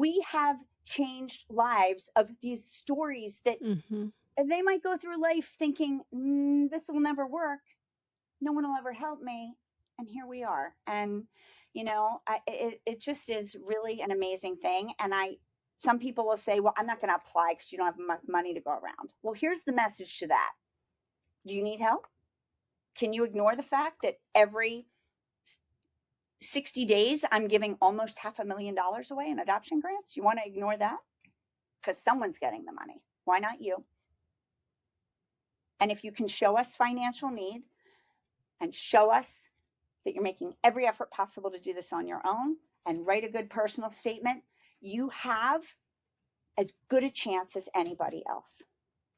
we have changed lives of these stories that they might go through life thinking, this will never work. No one will ever help me. And here we are. And, it just is really an amazing thing. And some people will say, well, I'm not going to apply because you don't have enough money to go around. Well, here's the message to that. Do you need help? Can you ignore the fact that every 60 days I'm giving almost $500,000 away in adoption grants? You want to ignore that? Because someone's getting the money. Why not you? And if you can show us financial need and show us that you're making every effort possible to do this on your own and write a good personal statement, you have as good a chance as anybody else.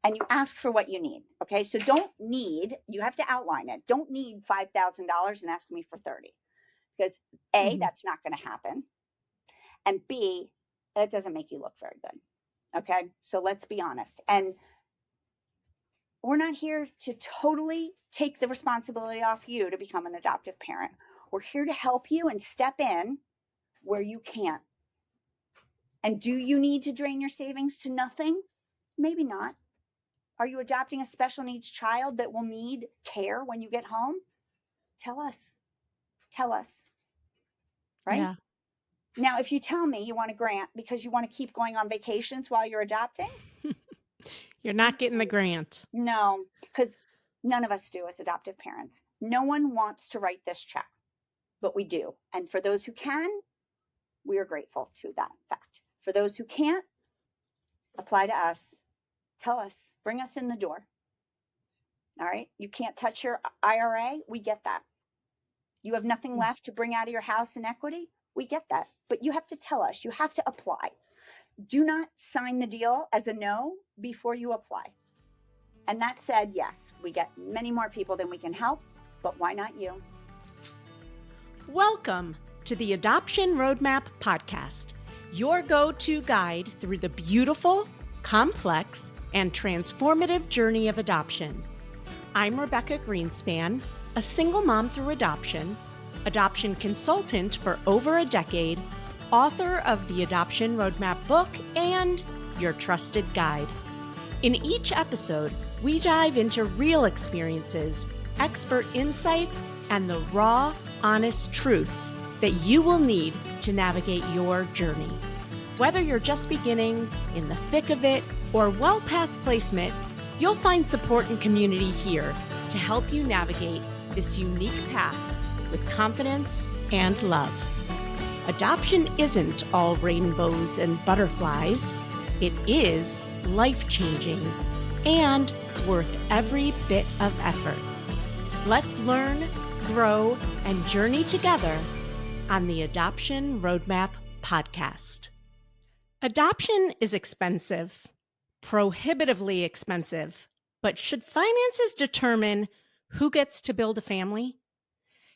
And you ask for what you need. Okay. So you have to outline it. Don't need $5,000 and ask me for 30, because A, that's not going to happen. And B, that doesn't make you look very good. Okay. So let's be honest. And we're not here to totally take the responsibility off you to become an adoptive parent. We're here to help you and step in where you can't. And do you need to drain your savings to nothing? Maybe not. Are you adopting a special needs child that will need care when you get home? Tell us. Tell us. Right? Yeah. Now, if you tell me you want a grant because you want to keep going on vacations while you're adopting, you're not getting the grant. No, because none of us do as adoptive parents. No one wants to write this check, but we do. And for those who can, we are grateful to that fact. For those who can't, apply to us. Tell us, bring us in the door. All right. You can't touch your IRA. We get that. You have nothing left to bring out of your house in equity. We get that. But you have to tell us. You have to apply. Do not sign the deal as a no before you apply. And that said, yes, we get many more people than we can help, but why not you? Welcome to the Adoption Roadmap Podcast, your go-to guide through the beautiful, complex, and transformative journey of adoption. I'm Rebecca Gruenspan, a single mom through adoption consultant for over a decade, author of the Adoption Roadmap book, and your trusted guide. In each episode, we dive into real experiences, expert insights, and the raw, honest truths that you will need to navigate your journey. Whether you're just beginning, in the thick of it, or well past placement, you'll find support and community here to help you navigate this unique path with confidence and love. Adoption isn't all rainbows and butterflies. It is life-changing and worth every bit of effort. Let's learn, grow, and journey together on the Adoption Roadmap Podcast. Adoption is expensive, prohibitively expensive, but should finances determine who gets to build a family?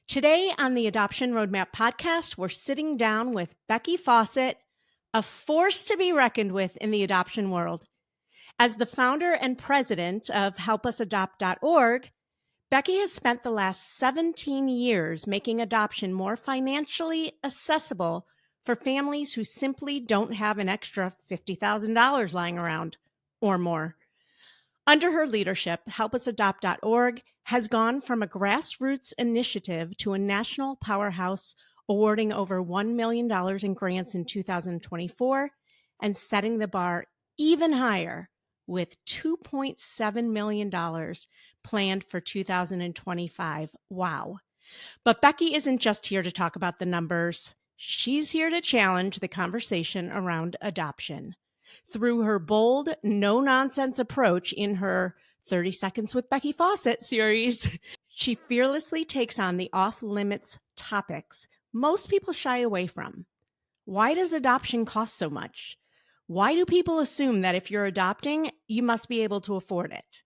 Today on the Adoption Roadmap Podcast, we're sitting down with Becky Fawcett, a force to be reckoned with in the adoption world. As the founder and president of HelpUsAdopt.org, Becky has spent the last 17 years making adoption more financially accessible for families who simply don't have an extra $50,000 lying around or more. Under her leadership, HelpUsAdopt.org has gone from a grassroots initiative to a national powerhouse, awarding over $1 million in grants in 2024 and setting the bar even higher with $2.7 million planned for 2025. Wow. But Becky isn't just here to talk about the numbers. She's here to challenge the conversation around adoption. Through her bold, no-nonsense approach in her 30 Seconds with Becky Fawcett series, she fearlessly takes on the off-limits topics most people shy away from. Why does adoption cost so much? Why do people assume that if you're adopting, you must be able to afford it?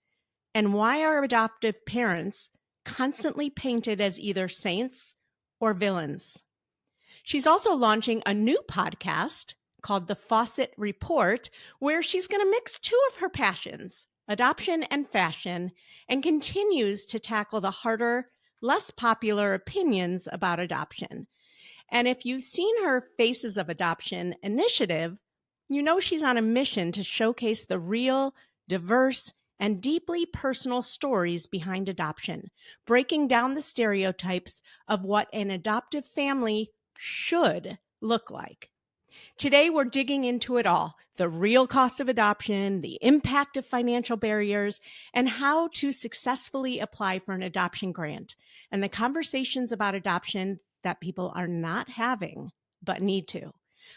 And why are adoptive parents constantly painted as either saints or villains? She's also launching a new podcast called The Fawcett Report, where she's going to mix two of her passions, adoption and fashion, and continues to tackle the harder, less popular opinions about adoption. And if you've seen her Faces of Adoption initiative, you know she's on a mission to showcase the real, diverse, and deeply personal stories behind adoption, breaking down the stereotypes of what an adoptive family should look like. Today, we're digging into it all: the real cost of adoption, the impact of financial barriers, and how to successfully apply for an adoption grant, and the conversations about adoption that people are not having but need to.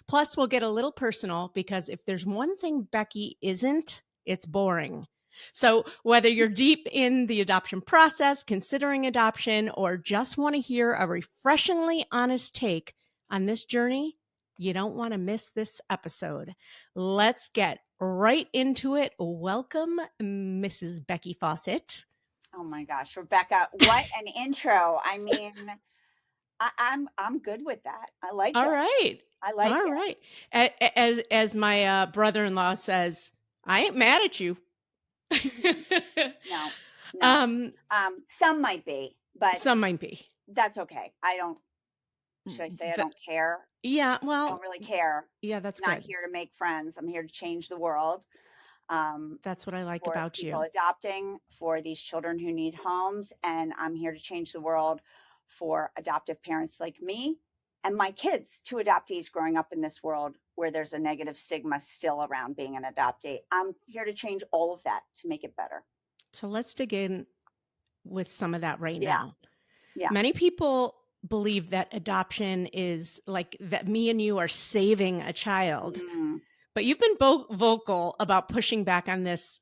Plus, we'll get a little personal because if there's one thing Becky isn't, it's boring. So, whether you're deep in the adoption process, considering adoption, or just want to hear a refreshingly honest take on this journey, you don't want to miss this episode. Let's get right into it. Welcome, Mrs. Becky Fawcett. Oh my gosh, Rebecca, what an intro. I mean, I'm good with that. I like All it. right. I like All right. As my brother-in-law says, I ain't mad at you. it. No, no. um, Some might be, but some might be. that's okay. I don't, should I say I Th- don't care? yeah, I don't well, really care. yeah, that's I'm not good. here to make friends. I'm here to change the world. Um, That's what I like for about people you. adopting, for these children who need homes, and I'm here to change the world for adoptive parents like me and my kids, two adoptees growing up in this world where there's a negative stigma still around being an adoptee. I'm here to change all of that to make it better. So let's dig in with some of that right Yeah, now. yeah. Many people believe that adoption is like that me and you are saving a child, Mm. but you've been vocal about pushing back on this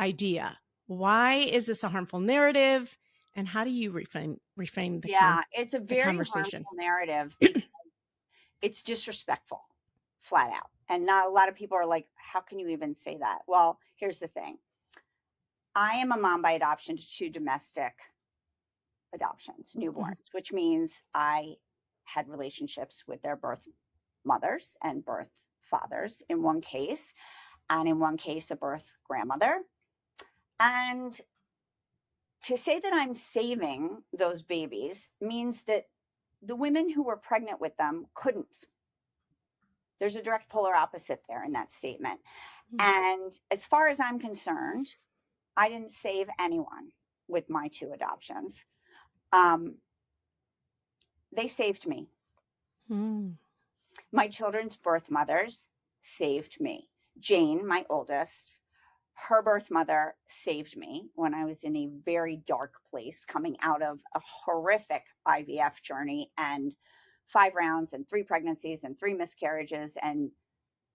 idea. Why is this a harmful narrative? And how do you reframe Yeah, it's a the very conversation? harmful narrative because it's disrespectful, flat out. And not a lot of people are like, how can you even say that? Well, here's the thing. I am a mom by adoption to two domestic adoptions, Mhm. newborns, which means I had relationships with their birth mothers and birth fathers in one case, and in one case, a birth grandmother. And to say that I'm saving those babies means that the women who were pregnant with them couldn't. There's a direct polar opposite there in that statement. And as far as I'm concerned, I didn't save anyone with my two adoptions. Um, they saved me. Mm. My children's birth mothers saved me. Jane, my oldest, her birth mother saved me when I was in a very dark place coming out of a horrific IVF journey and 5 rounds and 3 pregnancies and 3 miscarriages. And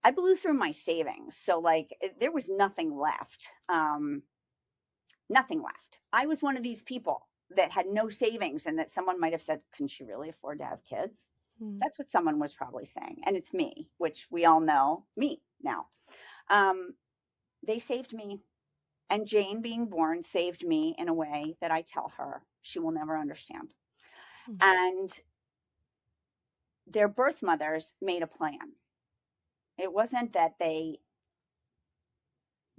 I blew through my savings. So, like, there was nothing left. Nothing left. I was one of these people that had no savings and that someone might have said, can she really afford to have kids? Mm. That's what someone was probably saying. And it's me, which we all know me now. Um, they saved me. And Jane being born saved me in a way that I tell her she will never understand. Mm. And their birth mothers made a plan. It wasn't that they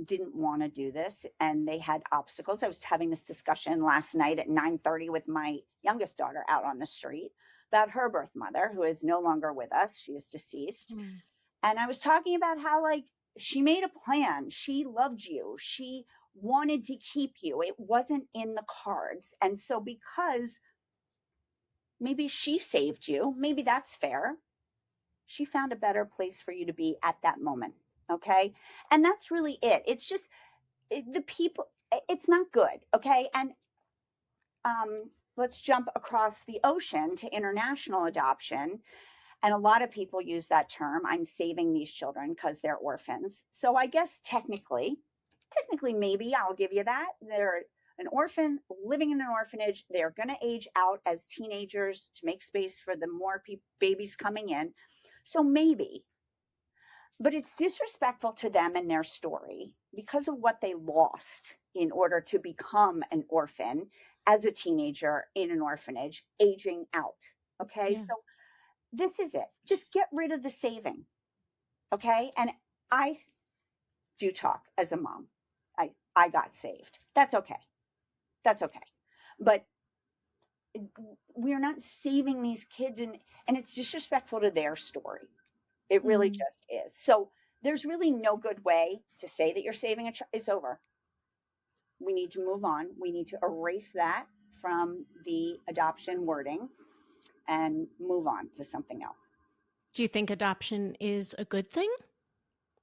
didn't want to do this and they had obstacles. I was having this discussion last night at 9:30 with my youngest daughter out on the street about her birth mother, who is no longer with us. She is deceased. Mm. And I was talking about how, like, she made a plan. She loved you. She wanted to keep you. It wasn't in the cards. And so, because maybe she saved you, maybe that's fair. She found a better place for you to be at that moment. Okay. And that's really it. It's just the people, it's not good. Okay. And let's jump across the ocean to international adoption. And a lot of people use that term. I'm saving these children because they're orphans. So I guess technically, maybe I'll give you that. They're an orphan living in an orphanage. They're going to age out as teenagers to make space for the more babies coming in. So maybe, but it's disrespectful to them and their story because of what they lost in order to become an orphan as a teenager in an orphanage, aging out. Okay. Yeah. So this is it. Just get rid of the saving. Okay. And I do talk as a mom. I got saved. That's okay. That's okay. But we're not saving these kids, and it's disrespectful to their story. It really just is. So there's really no good way to say that you're saving a child. It's over. We need to move on. We need to erase that from the adoption wording and move on to something else. Do you think adoption is a good thing?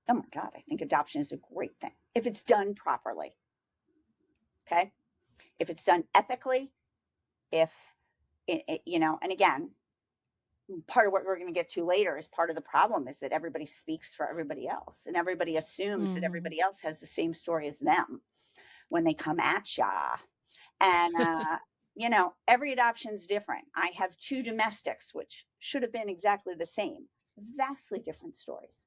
Oh my God, I think adoption is a great thing if it's done properly. Okay. If it's done ethically, if and again, part of what we're going to get to later is part of the problem is that everybody speaks for everybody else and everybody assumes that everybody else has the same story as them when they come at ya. And, every adoption's different. I have two domestics, which should have been exactly the same. Vastly different stories.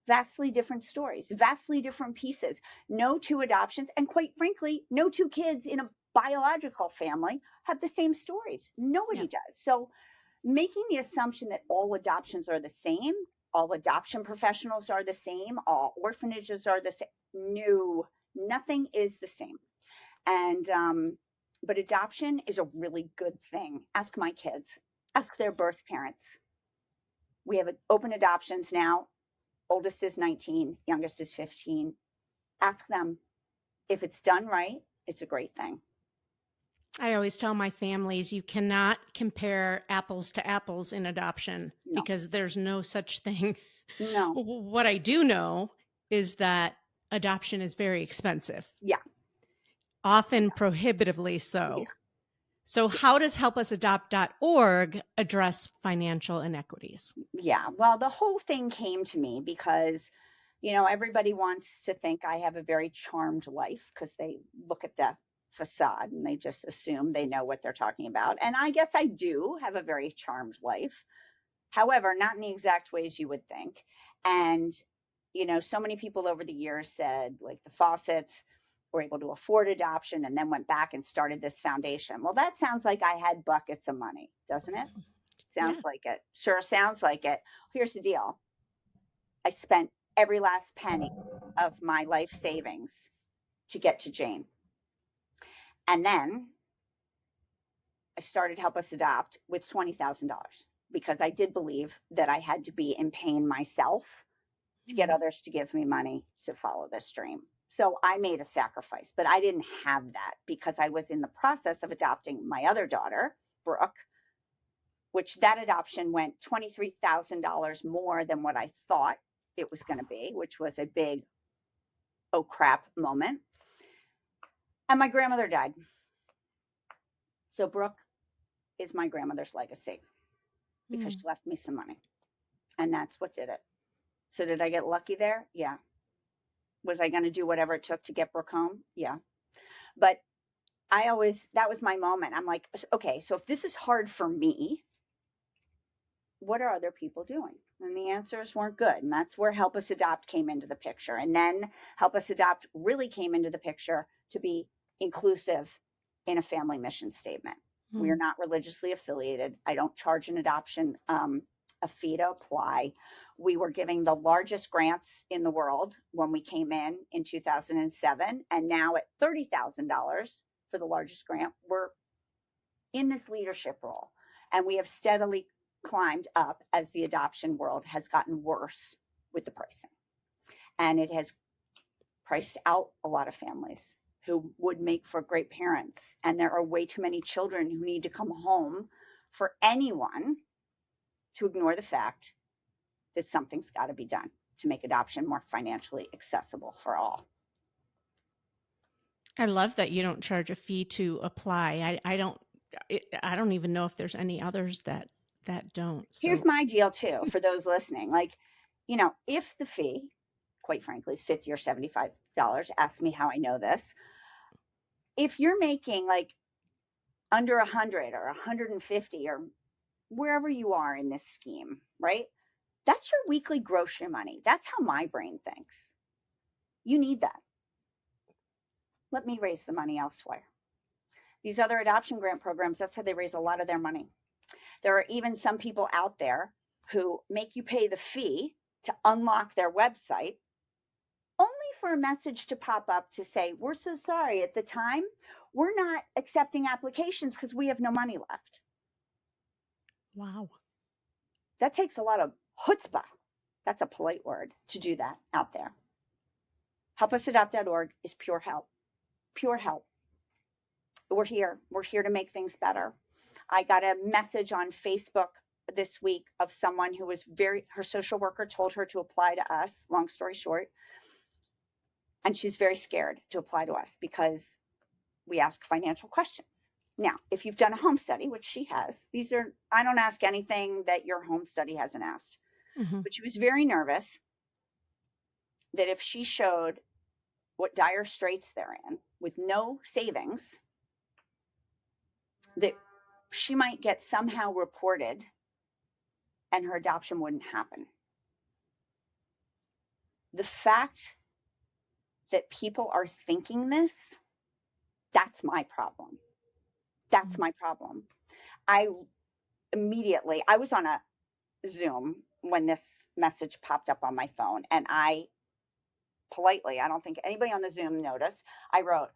Vastly different stories, vastly different pieces. No two adoptions, and quite frankly, no two kids in a biological family have the same stories. Nobody does. So making the assumption that all adoptions are the same, all adoption professionals are the same, all orphanages are the same. No, nothing is the same. And but adoption is a really good thing. Ask my kids, ask their birth parents. We have open adoptions now. Oldest is 19, youngest is 15. Ask them. If it's done right, it's a great thing. I always tell my families you cannot compare apples to apples in adoption because there's no such thing. No. What I do know is that adoption is very expensive. Yeah. Often prohibitively so. Yeah. So how does HelpUsAdopt.org address financial inequities? Yeah. Well, the whole thing came to me because, everybody wants to think I have a very charmed life because they look at the facade and they just assume they know what they're talking about. And I guess I do have a very charmed life. However, not in the exact ways you would think. And, so many people over the years said, like the Fawcetts were able to afford adoption and then went back and started this foundation. Well, that sounds like I had buckets of money, doesn't it? Sounds like it. Sure sounds like it. Here's the deal. I spent every last penny of my life savings to get to Jane. And then I started Help Us Adopt with $20,000 because I did believe that I had to be in pain myself to get others to give me money to follow this dream. So I made a sacrifice, but I didn't have that because I was in the process of adopting my other daughter, Brooke, which that adoption went $23,000 more than what I thought it was going to be, which was a big, oh crap moment. And my grandmother died. So Brooke is my grandmother's legacy because she left me some money. And that's what did it. So did I get lucky there? Yeah. Was I going to do whatever it took to get Brooke home? Yeah. But that was my moment. I'm like, okay, so if this is hard for me, what are other people doing? And the answers weren't good. And that's where Help Us Adopt came into the picture. And then Help Us Adopt really came into the picture to be inclusive in a family mission statement. We are not religiously affiliated. I don't charge an adoption a fee to apply. We were giving the largest grants in the world when we came in 2007. And now at $30,000 for the largest grant, we're in this leadership role. And we have steadily climbed up as the adoption world has gotten worse with the pricing. And it has priced out a lot of families who would make for great parents. And there are way too many children who need to come home for anyone to ignore the fact that something's got to be done to make adoption more financially accessible for all. I love that you don't charge a fee to apply. I don't even know if there's any others that don't. So. Here's my deal too, for those listening. Like, if the fee, quite frankly, is $50 or $75, ask me how I know this. If you're making like under 100 or 150 or wherever you are in this scheme, right? That's your weekly grocery money. That's how my brain thinks. You need that. Let me raise the money elsewhere. These other adoption grant programs, that's how they raise a lot of their money. There are even some people out there who make you pay the fee to unlock their website only for a message to pop up to say, we're so sorry. At the time, we're not accepting applications because we have no money left. Wow. That takes a lot of chutzpah. That's a polite word to do that out there. HelpUsAdopt.org is pure help. Pure help. We're here. We're here to make things better. I got a message on Facebook this week of someone who was her social worker told her to apply to us, long story short. And she's very scared to apply to us because we ask financial questions. Now, if you've done a home study, which she has, I don't ask anything that your home study hasn't asked. Mm-hmm. But she was very nervous that if she showed what dire straits they're in with no savings, that she might get somehow reported and her adoption wouldn't happen. The fact that people are thinking this, that's my problem. That's my problem. I was on a Zoom when this message popped up on my phone, and I politely, I don't think anybody on the Zoom noticed, I wrote,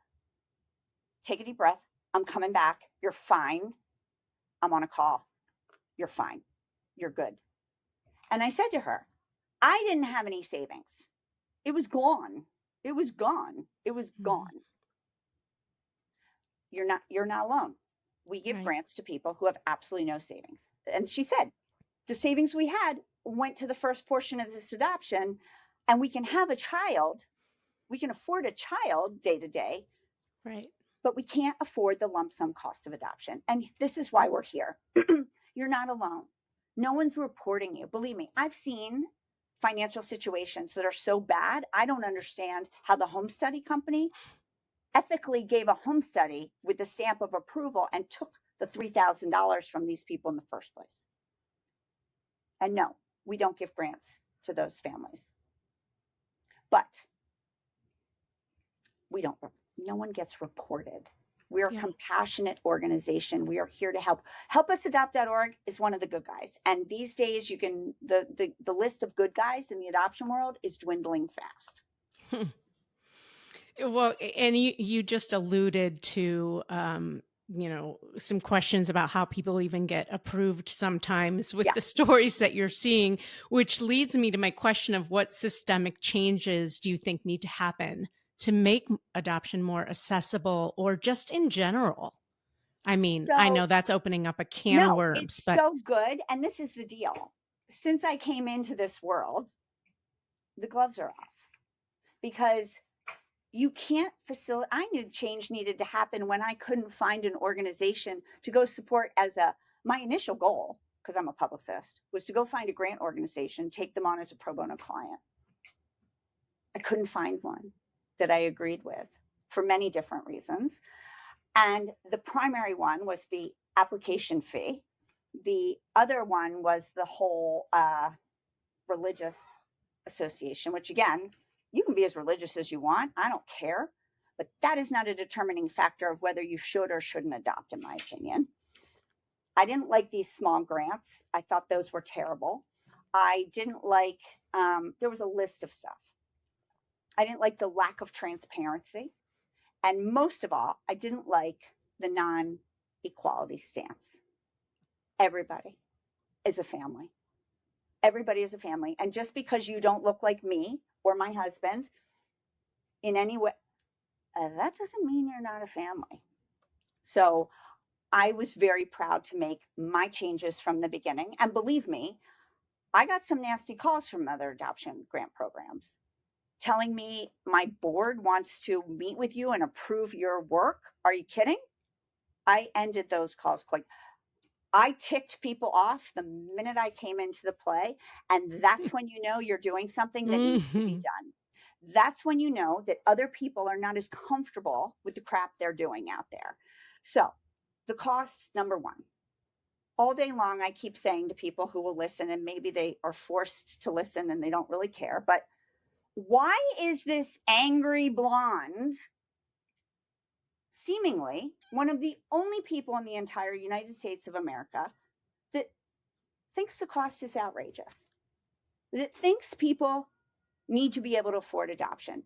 take a deep breath. I'm coming back. You're fine. I'm on a call. You're fine. You're good. And I said to her, I didn't have any savings. It was gone. It was gone. It was gone. You're not alone. We give grants to people who have absolutely no savings. And she said, the savings we had went to the first portion of this adoption, and we can have a child. We can afford a child day to day. Right. But we can't afford the lump sum cost of adoption. And this is why we're here. You're not alone. No one's reporting you. Believe me, I've seen financial situations that are so bad. I don't understand how the home study company ethically gave a home study with the stamp of approval and took the $3,000 from these people in the first place. And no, we don't give grants to those families. But no one gets reported. We're a compassionate organization. We are here to help. HelpUsAdopt.org is one of the good guys. And these days the list of good guys in the adoption world is dwindling fast. Well, and you just alluded to, some questions about how people even get approved sometimes with the stories that you're seeing, which leads me to my question of what systemic changes do you think need to happen to make adoption more accessible or just in general? I mean, I know that's opening up a can of worms, but so good. And this is the deal. Since I came into this world, the gloves are off because you can't facilitate. I knew change needed to happen when I couldn't find an organization to go support my initial goal, because I'm a publicist, was to go find a grant organization, take them on as a pro bono client. I couldn't find one that I agreed with for many different reasons. And the primary one was the application fee. The other one was the whole religious association, which again, you can be as religious as you want. I don't care. But that is not a determining factor of whether you should or shouldn't adopt, in my opinion. I didn't like these small grants. I thought those were terrible. I didn't like, there was a list of stuff. I didn't like the lack of transparency. And most of all, I didn't like the non-equality stance. Everybody is a family. Everybody is a family. And just because you don't look like me or my husband in any way, that doesn't mean you're not a family. So I was very proud to make my changes from the beginning. And believe me, I got some nasty calls from other adoption grant programs telling me my board wants to meet with you and approve your work. Are you kidding? I ended those calls quick. I ticked people off the minute I came into the play. And that's when you know you're doing something that needs to be done. That's when you know that other people are not as comfortable with the crap they're doing out there. So the cost, number one. All day long, I keep saying to people who will listen, and maybe they are forced to listen and they don't really care, but why is this angry blonde seemingly one of the only people in the entire United States of America that thinks the cost is outrageous, that thinks people need to be able to afford adoption?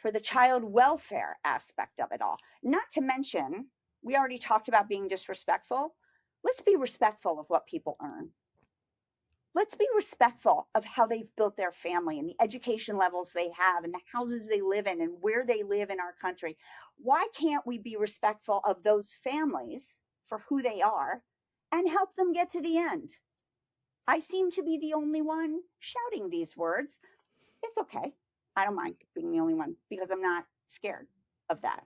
for the child welfare aspect of it all. Not to mention, we already talked about being disrespectful. Let's be respectful of what people earn. Let's be respectful of how they've built their family and the education levels they have and the houses they live in and where they live in our country. Why can't we be respectful of those families for who they are and help them get to the end? I seem to be the only one shouting these words. It's okay. I don't mind being the only one because I'm not scared of that.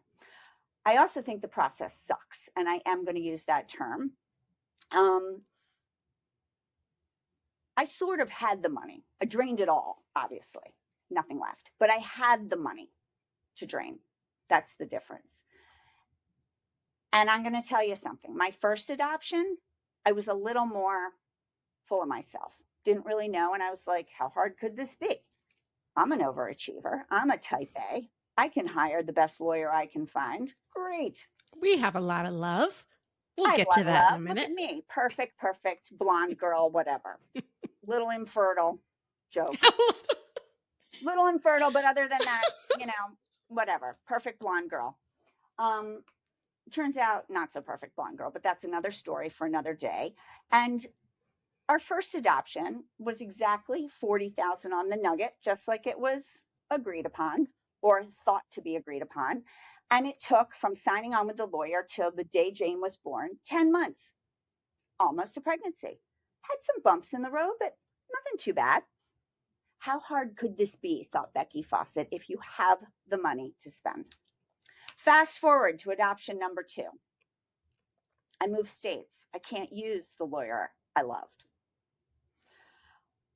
I also think the process sucks, and I am going to use that term. I sort of had the money. I drained it all, obviously, nothing left, but I had the money to drain. That's the difference. And I'm going to tell you something. My first adoption, I was a little more full of myself. Didn't really know. And I was like, how hard could this be? I'm an overachiever. I'm a type A. I can hire the best lawyer I can find. Great. We have a lot of love. We'll I have get a lot to of that in a love. Look minute. at me. Perfect, blonde girl, whatever. Little infertile. Joke. Little infertile, but other than that, whatever. Perfect blonde girl. Turns out not so perfect blonde girl, but that's another story for another day. And our first adoption was exactly 40,000 on the nugget, just like it was agreed upon or thought to be agreed upon. And it took from signing on with the lawyer till the day Jane was born, 10 months, almost a pregnancy. Had some bumps in the road, but nothing too bad. How hard could this be, thought Becky Fawcett, if you have the money to spend? Fast forward to adoption number 2. I moved states. I can't use the lawyer I loved.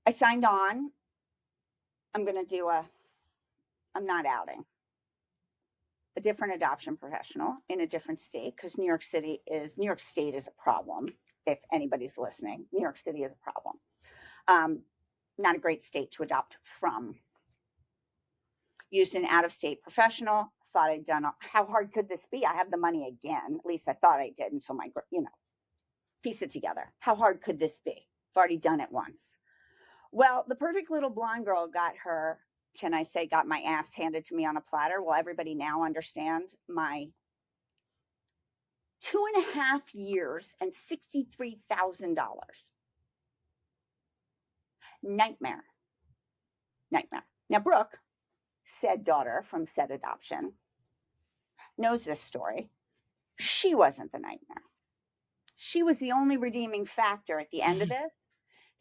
I signed on. I'm not outing, a different adoption professional in a different state, because New York State is a problem. If anybody's listening, New York City is a problem. Not a great state to adopt from. Used an out-of-state professional. Thought I'd done. How hard could this be? I have the money again. At least I thought I did until piece it together. How hard could this be? I've already done it once. Well, the perfect little blonde girl got my ass handed to me on a platter. Well, everybody now understand my 2.5 years and $63,000. Nightmare. Now, Brooke, said daughter from said adoption, knows this story. She wasn't the nightmare. She was the only redeeming factor at the end of this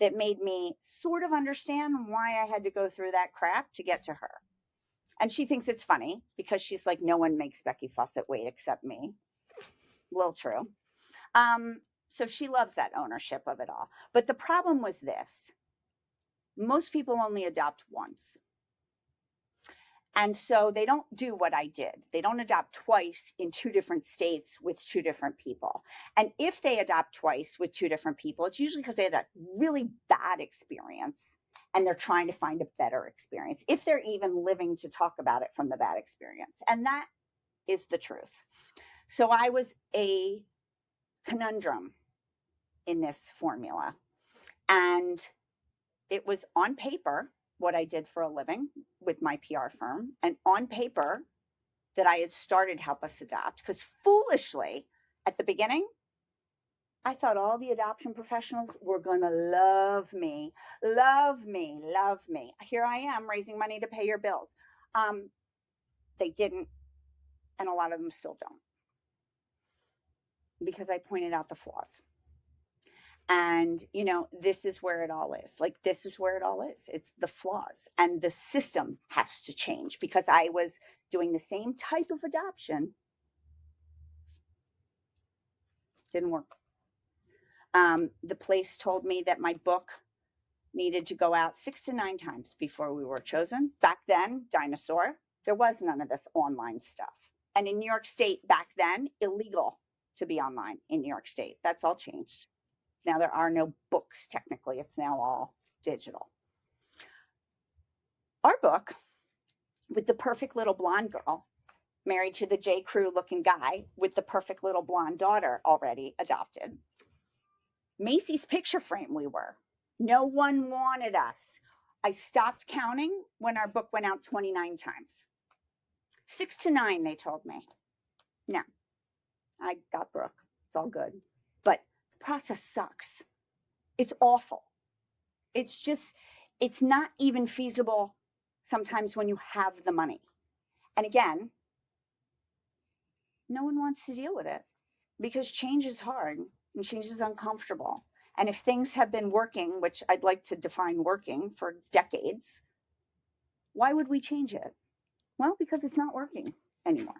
that made me sort of understand why I had to go through that crap to get to her. And she thinks it's funny because she's like, no one makes Becky Fawcett wait except me. A little true. So she loves that ownership of it all. But the problem was this. Most people only adopt once. And so they don't do what I did. They don't adopt twice in 2 different states with 2 different people. And if they adopt twice with 2 different people, it's usually because they had a really bad experience and they're trying to find a better experience, if they're even living to talk about it from the bad experience. And that is the truth. So I was a conundrum in this formula. And it was on paper what I did for a living with my PR firm, and on paper that I had started Help Us Adopt, because foolishly at the beginning, I thought all the adoption professionals were going to love me. Here I am raising money to pay your bills. They didn't, and a lot of them still don't, because I pointed out the flaws. And, this is where it all is. This is where it all is. It's the flaws. And the system has to change, because I was doing the same type of adoption. Didn't work. The place told me that my book needed to go out 6 to 9 times before we were chosen. Back then, dinosaur, there was none of this online stuff. And in New York State back then, illegal to be online in New York State. That's all changed. Now there are no books, technically. It's now all digital. Our book, with the perfect little blonde girl, married to the J. Crew looking guy with the perfect little blonde daughter already adopted. Macy's picture frame we were. No one wanted us. I stopped counting when our book went out 29 times. 6 to 9, they told me. No, I got Brooke. It's all good. But the process sucks. It's awful. It's just, it's not even feasible sometimes when you have the money. And again, no one wants to deal with it because change is hard and change is uncomfortable. And if things have been working, which I'd like to define working for decades, why would we change it? Well, because it's not working anymore.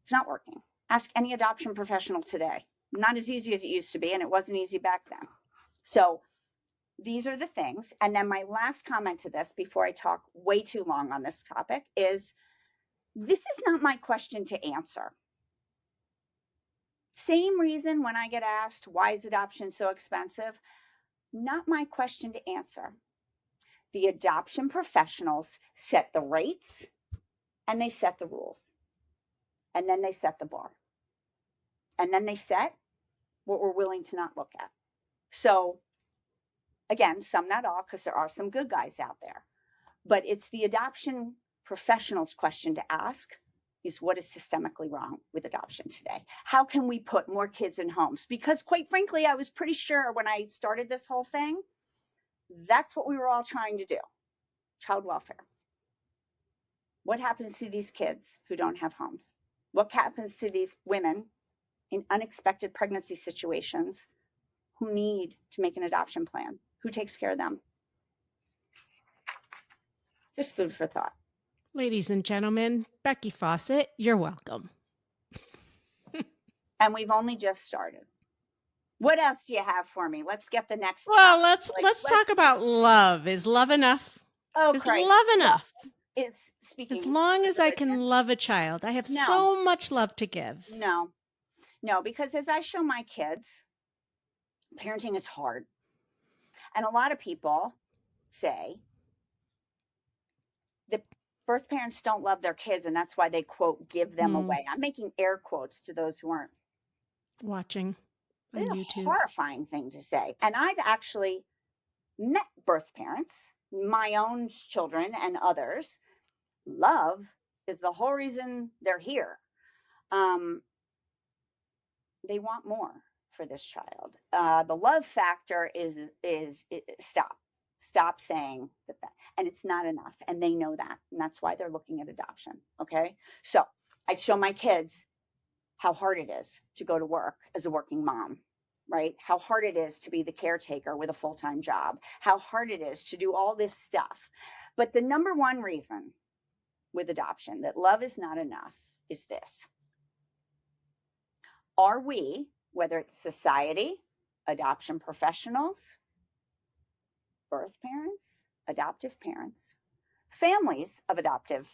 It's not working. Ask any adoption professional today. Not as easy as it used to be, and it wasn't easy back then. So these are the things. And then my last comment to this before I talk way too long on this topic is this is not my question to answer. Same reason when I get asked, why is adoption so expensive? Not my question to answer. The adoption professionals set the rates and they set the rules. And then they set the bar. And then they set what we're willing to not look at. So again, sum that all because there are some good guys out there. But it's the adoption professionals' question to ask is what is systemically wrong with adoption today? How can we put more kids in homes? Because quite frankly, I was pretty sure when I started this whole thing, that's what we were all trying to do. Child welfare. What happens to these kids who don't have homes? What happens to these women in unexpected pregnancy situations who need to make an adoption plan? Who takes care of them? Just food for thought. Ladies and gentlemen, Becky Fawcett, you're welcome. And we've only just started. What else do you have for me? Let's get the next Well, topic. let's talk about love. Is love enough? Oh, Is Christ. love enough? Is speaking. As long as I can love a child, I have so much love to give. No, because as I show my kids, parenting is hard. And a lot of people say that birth parents don't love their kids and that's why they, quote, give them away. I'm making air quotes to those who aren't watching on YouTube. It's a horrifying thing to say. And I've actually met birth parents, my own children and others. Love is the whole reason they're here. They want more for this child. The love factor is stop saying that, and it's not enough, and they know that, and that's why they're looking at adoption. Okay, so I show my kids how hard it is to go to work as a working mom, right? How hard it is to be the caretaker with a full-time job, how hard it is to do all this stuff. But the number one reason with adoption that love is not enough is this. Are we, whether it's society, adoption professionals, birth parents, adoptive parents, families of adoptive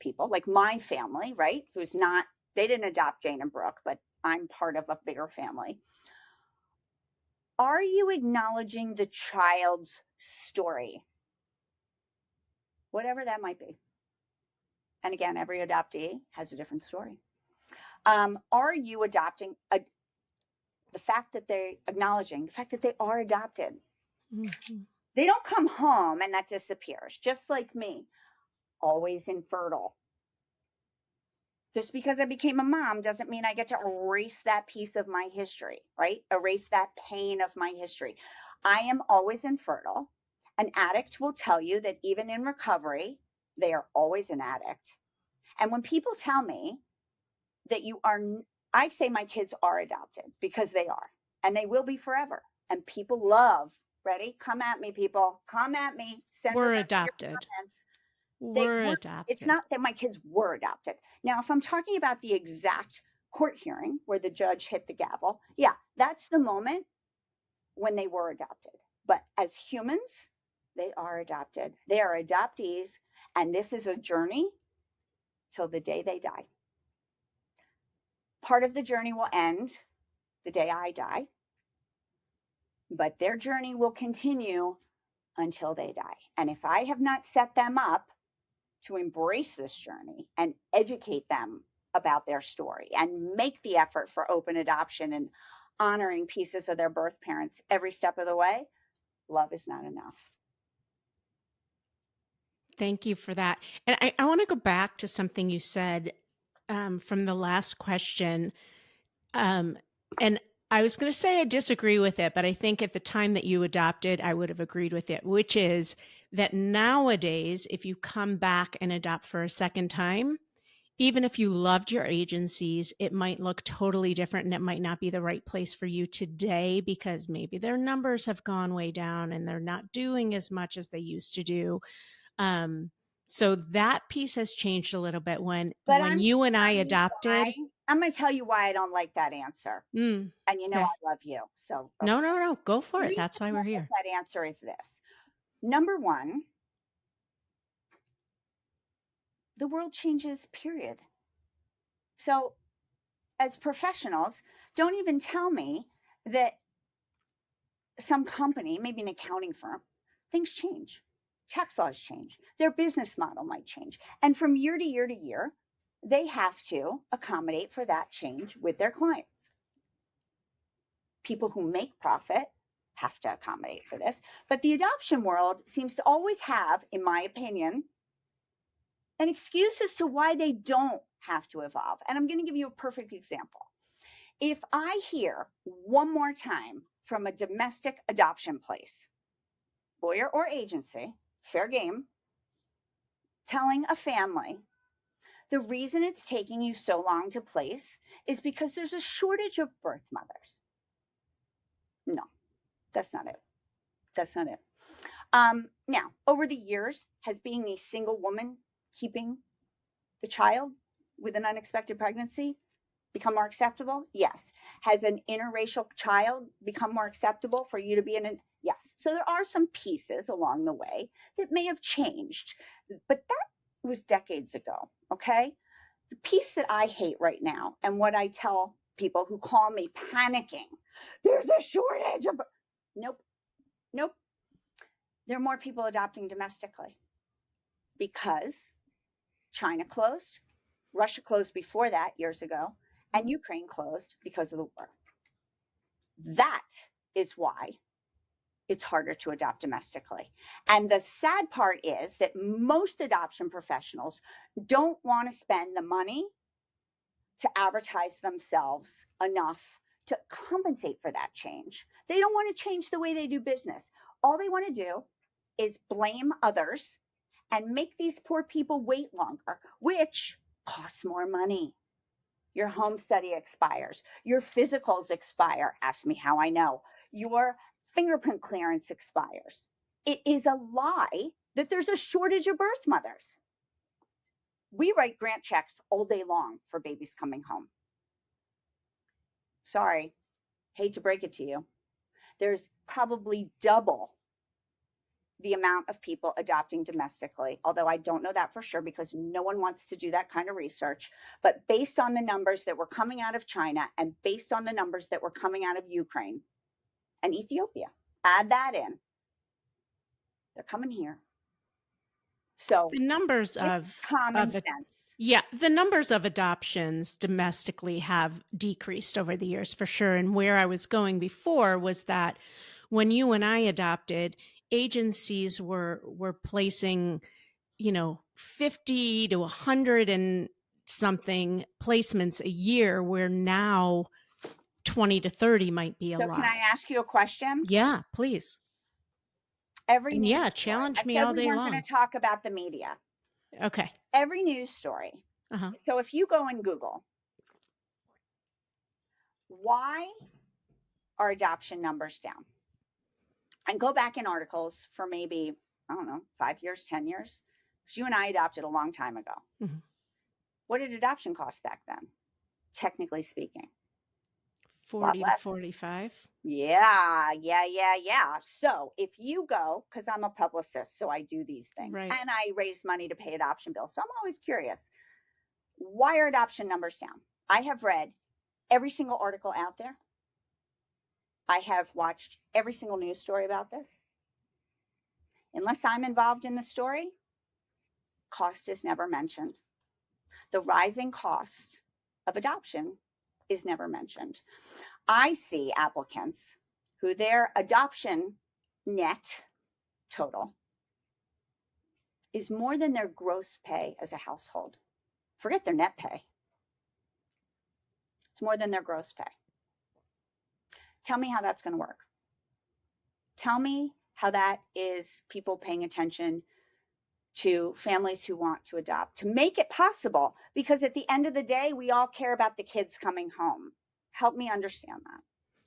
people, like my family, right? Who's not, they didn't adopt Jane and Brooke, but I'm part of a bigger family. Are you acknowledging the child's story? Whatever that might be. And again, every adoptee has a different story. Are you adopting the fact that they're acknowledging the fact that they are adopted? Mm-hmm. They don't come home and that disappears, just like me, always infertile. Just because I became a mom doesn't mean I get to erase that piece of my history, right? Erase that pain of my history. I am always infertile. An addict will tell you that even in recovery, they are always an addict. And when people tell me that you are, I say my kids are adopted because they are, and they will be forever. And people love, ready? Come at me, people. Come at me. We're adopted. We're adopted. It's not that my kids were adopted. Now, if I'm talking about the exact court hearing where the judge hit the gavel, yeah, that's the moment when they were adopted. But as humans, they are adopted. They are adoptees, and this is a journey till the day they die. Part of the journey will end the day I die, but their journey will continue until they die. And if I have not set them up to embrace this journey and educate them about their story and make the effort for open adoption and honoring pieces of their birth parents every step of the way, love is not enough. Thank you for that. And I want to go back to something you said from the last question. And I was going to say I disagree with it, but I think at the time that you adopted, I would have agreed with it, which is that nowadays, if you come back and adopt for a second time, even if you loved your agencies, it might look totally different and it might not be the right place for you today because maybe their numbers have gone way down and they're not doing as much as they used to do. So that piece has changed a little bit when But you and I adopted. I'm going to tell you why I don't like that answer. Mm, And you know okay. I love you. So okay. No, go for The it. reason That's why I we're don't like here. that answer is this. Number one, the world changes, period. So as professionals, don't even tell me that some company, maybe an accounting firm, things change. Tax laws change. Their business model might change. And from year to year to year, they have to accommodate for that change with their clients. People who make profit have to accommodate for this. But the adoption world seems to always have, in my opinion, an excuse as to why they don't have to evolve. And I'm going to give you a perfect example. If I hear one more time from a domestic adoption place, lawyer or agency, fair game, telling a family the reason it's taking you so long to place is because there's a shortage of birth mothers. No, that's not it. That's not it. Now, over the years, has being a single woman keeping the child with an unexpected pregnancy become more acceptable? Yes. Has an interracial child become more acceptable for you to be in an yes. So there are some pieces along the way that may have changed, but that was decades ago. Okay. The piece that I hate right now, and what I tell people who call me panicking, there's a shortage of nope, nope. There are more people adopting domestically because China closed, Russia closed before that years ago, and Ukraine closed because of the war. That is why it's harder to adopt domestically. And the sad part is that most adoption professionals don't want to spend the money to advertise themselves enough to compensate for that change. They don't want to change the way they do business. All they want to do is blame others and make these poor people wait longer, which costs more money. Your home study expires, your physicals expire. Ask me how I know. Your fingerprint clearance expires. It is a lie that there's a shortage of birth mothers. We write grant checks all day long for babies coming home. Sorry, hate to break it to you. There's probably double the amount of people adopting domestically, although I don't know that for sure because no one wants to do that kind of research. But based on the numbers that were coming out of China and based on the numbers that were coming out of Ukraine and Ethiopia, add that in, they're coming here. So The numbers it's common sense. yeah, the numbers of adoptions domestically have decreased over the years for sure. And where I was going before was that when you and I adopted, agencies were placing, 50 to 100 and something placements a year, where now 20 to 30 might be a So can lot. I ask you a question? Yeah, please. Every And news yeah, story. I challenge me said all we day weren't going long. to talk about the media. Okay. Every news story. Uh-huh. So if you go and Google, why are adoption numbers down? And go back in articles for maybe, I don't know, 5 years, 10 years. Because you and I adopted a long time ago. Mhm. What did adoption cost back then? Technically speaking, a lot 40 to less. 45. Yeah. So if you go, because I'm a publicist, so I do these things, Right. and I raise money to pay adoption bills. So I'm always curious, why are adoption numbers down? I have read every single article out there. I have watched every single news story about this. Unless I'm involved in the story, cost is never mentioned. The rising cost of adoption is never mentioned. I see applicants who their adoption net total is more than their gross pay as a household. Forget their net pay. It's more than their gross pay. Tell me how that's going to work. Tell me how that is people paying attention to families who want to adopt, to make it possible. Because at the end of the day, we all care about the kids coming home. Help me understand that.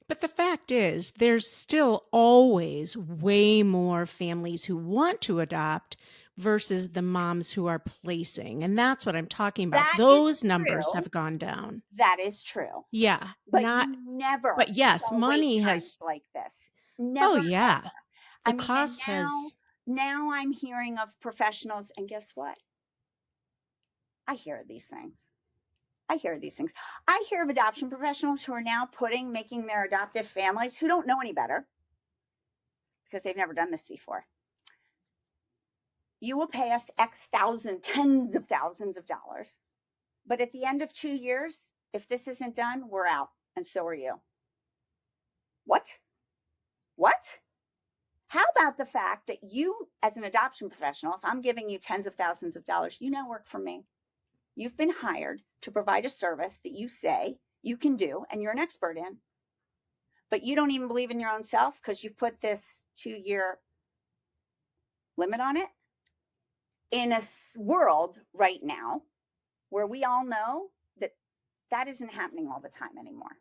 But the fact is, there's still always way more families who want to adopt versus the moms who are placing. And that's what I'm talking about. That is Those numbers true. have gone down. That is true. Yeah, But not, you never but yes, saw wait money times has, like this. oh, Never, yeah, ever. I the mean, and cost has, now I'm hearing of professionals, and guess what? I hear these things. I hear these things. I hear of adoption professionals who are now making their adoptive families who don't know any better because they've never done this before. You will pay us X thousand, tens of thousands of dollars. But at the end of 2 years, if this isn't done, we're out. And so are you. What? What? How about the fact that you, as an adoption professional, if I'm giving you tens of thousands of dollars, you now work for me. You've been hired to provide a service that you say you can do and you're an expert in. But you don't even believe in your own self because you've put this 2-year limit on it. In a world right now where we all know that that isn't happening all the time anymore.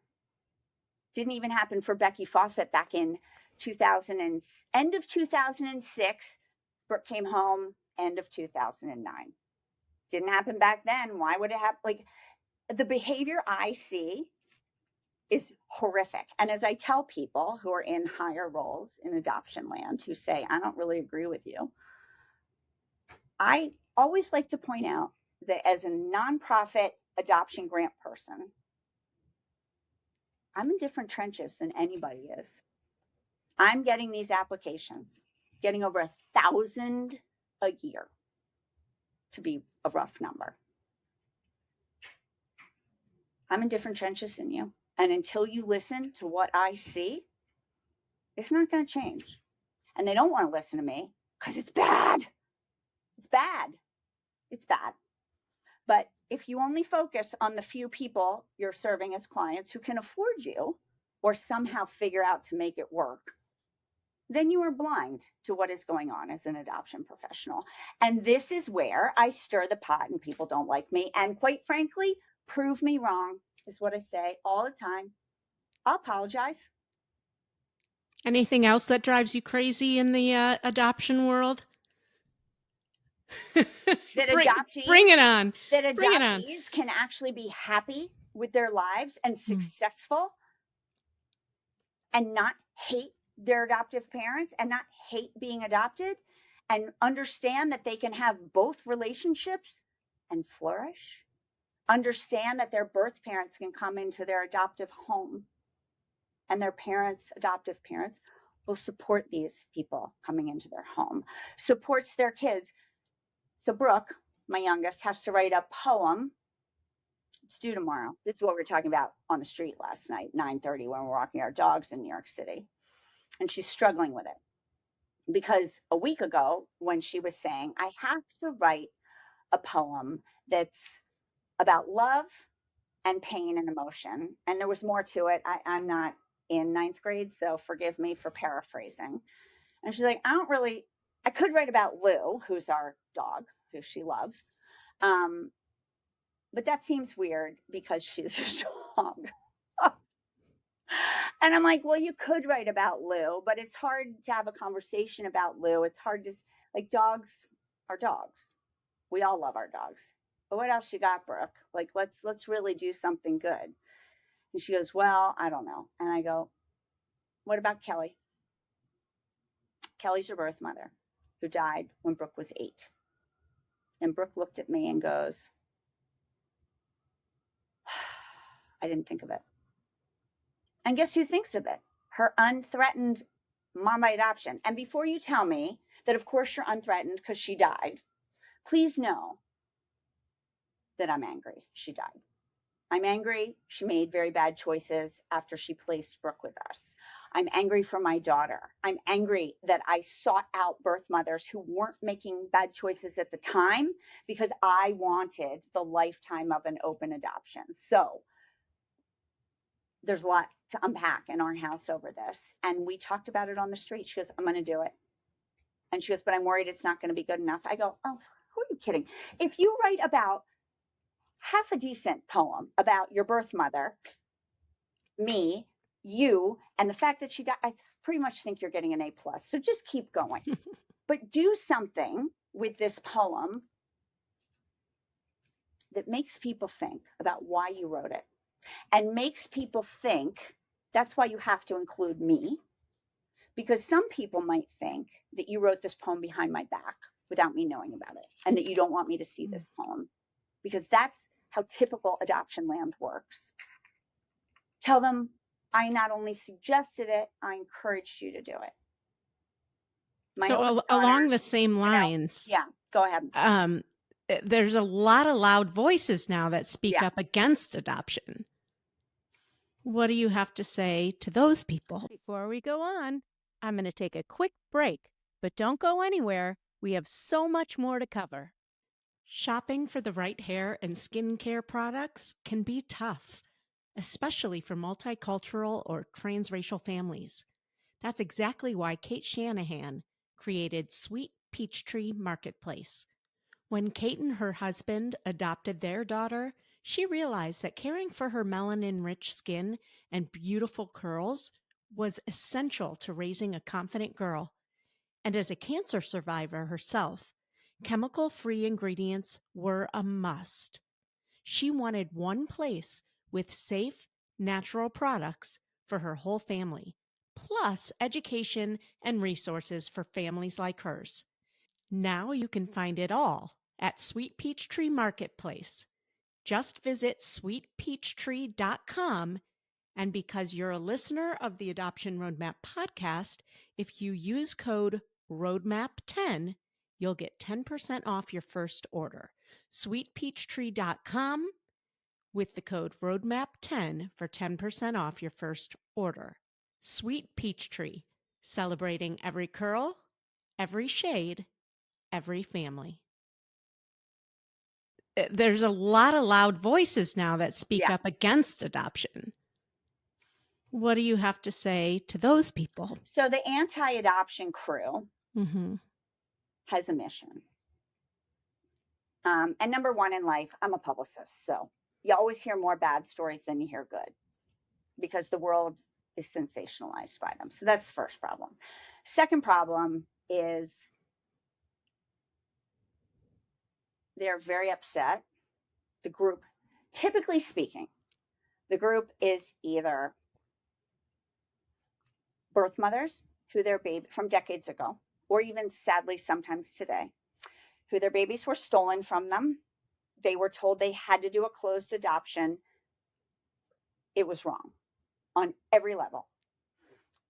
Didn't even happen for Becky Fawcett back in 2000 and end of 2006. Brooke came home end of 2009. Didn't happen back then. Why would it happen? Like, the behavior I see is horrific. And as I tell people who are in higher roles in adoption land who say, I don't really agree with you, I always like to point out that as a nonprofit adoption grant person, I'm in different trenches than anybody is. I'm getting these applications, getting over 1,000 a year, to be a rough number. I'm in different trenches than you. And until you listen to what I see, it's not going to change. And they don't want to listen to me because it's bad. It's bad. It's bad. But if you only focus on the few people you're serving as clients who can afford you or somehow figure out to make it work, then you are blind to what is going on as an adoption professional. And this is where I stir the pot and people don't like me. And quite frankly, prove me wrong is what I say all the time. I'll apologize. anything else that drives you crazy in the adoption world? That Bring it on. Bring it on. adoptees can actually be happy with their lives and successful and not hate their adoptive parents and not hate being adopted and understand that they can have both relationships and flourish. Understand that their birth parents can come into their adoptive home and their parents, adoptive parents, will support these people coming into their home, supports their kids. So Brooke, my youngest, has to write a poem. It's due tomorrow. This is what we were talking about on the street last night, 9:30, when we were walking our dogs in New York City. And she's struggling with it because a week ago, when she was saying, I have to write a poem that's about love and pain and emotion. And there was more to it. I'm not in ninth grade, so forgive me for paraphrasing. And she's like, I could write about Lou, who's our dog, who she loves. But that seems weird because she's a dog. And I'm like, well, you could write about Lou, but it's hard to have a conversation about Lou. It's hard to, like, dogs are dogs. We all love our dogs. But what else you got, Brooke? Like, let's really do something good. And she goes, well, I don't know. And I go, what about Kelly? Kelly's your birth mother who died when Brooke was 8. And Brooke looked at me and goes, I didn't think of it. And guess who thinks of it? Her unthreatened mom by adoption. And before you tell me that, of course, you're unthreatened because she died, please know that I'm angry. She died. I'm angry. She made very bad choices after she placed Brooke with us. I'm angry for my daughter. I'm angry that I sought out birth mothers who weren't making bad choices at the time because I wanted the lifetime of an open adoption. So there's a lot to unpack in our house over this. And we talked about it on the street. She goes, I'm going to do it. And she goes, but I'm worried it's not going to be good enough. I go, oh, who are you kidding? If you write about half a decent poem about your birth mother, me, you, and the fact that she died, I pretty much think you're getting an A plus. So just keep going. But do something with this poem that makes people think about why you wrote it and makes people think that's why you have to include me. Because some people might think that you wrote this poem behind my back without me knowing about it and that you don't want me to see this poem because that's how typical adoption land works. Tell them I not only suggested it, I encouraged you to do it. My oldest daughter, along the same lines, yeah, go ahead. There's a lot of loud voices now that speak up against adoption. What do you have to say to those people? Before we go on, I'm going to take a quick break, but don't go anywhere. We have so much more to cover. Shopping for the right hair and skincare products can be tough, especially for multicultural or transracial families. That's exactly why Kate Shanahan created Sweet Peachtree Marketplace. When Kate and her husband adopted their daughter, she realized that caring for her melanin-rich skin and beautiful curls was essential to raising a confident girl. And as a cancer survivor herself, chemical-free ingredients were a must. She wanted one place with safe, natural products for her whole family, plus education and resources for families like hers. Now you can find it all at Sweet Peachtree Marketplace. Just visit sweetpeachtree.com, and because you're a listener of the Adoption Roadmap podcast, if you use code ROADMAP10, you'll get 10% off your first order. sweetpeachtree.com with the code ROADMAP10 for 10% off your first order. Sweet Peachtree, celebrating every curl, every shade, every family. There's a lot of loud voices now that speak up against adoption. What do you have to say to those people? So the anti-adoption crew has a mission. And number one in life, I'm a publicist. So you always hear more bad stories than you hear good because the world is sensationalized by them. So that's the first problem. Second problem is they're very upset. The group, typically speaking, the group is either birth mothers who their baby from decades ago, or even sadly sometimes today, who their babies were stolen from them. They were told they had to do a closed adoption. It was wrong on every level.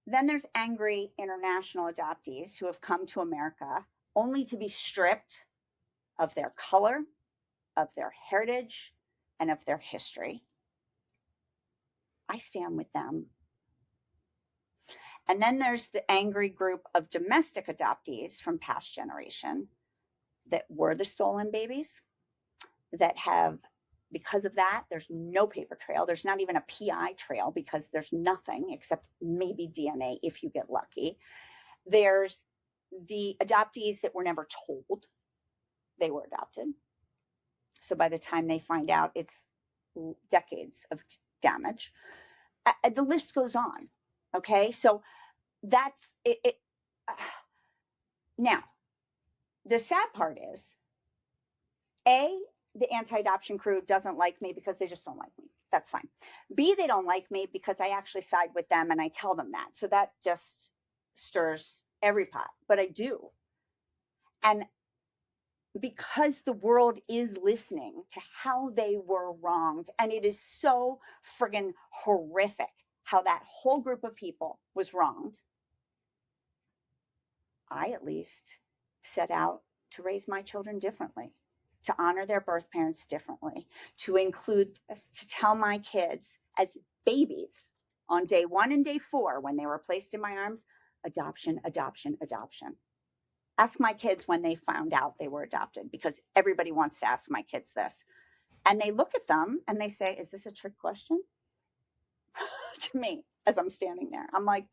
Then there's angry international adoptees who have come to America only to be stripped of their color, of their heritage, and of their history. I stand with them. And then there's the angry group of domestic adoptees from past generation that were the stolen babies that have, because of that, there's no paper trail. There's not even a PI trail because there's nothing except maybe DNA if you get lucky. There's the adoptees that were never told they were adopted. So by the time they find out, it's decades of damage. The list goes on. Okay, so that's it. Now, the sad part is, A, the anti-adoption crew doesn't like me because they just don't like me. That's fine. B, they don't like me because I actually side with them and I tell them that. So that just stirs every pot, but I do. And because the world is listening to how they were wronged, and it is so friggin' horrific how that whole group of people was wronged, I at least set out to raise my children differently, to honor their birth parents differently, to include, to tell my kids as babies On day 1 and day 4, when they were placed in my arms, adoption, adoption, adoption. Ask my kids when they found out they were adopted, because everybody wants to ask my kids this. And they look at them and they say, is this a trick question? To me, as I'm standing there, I'm like,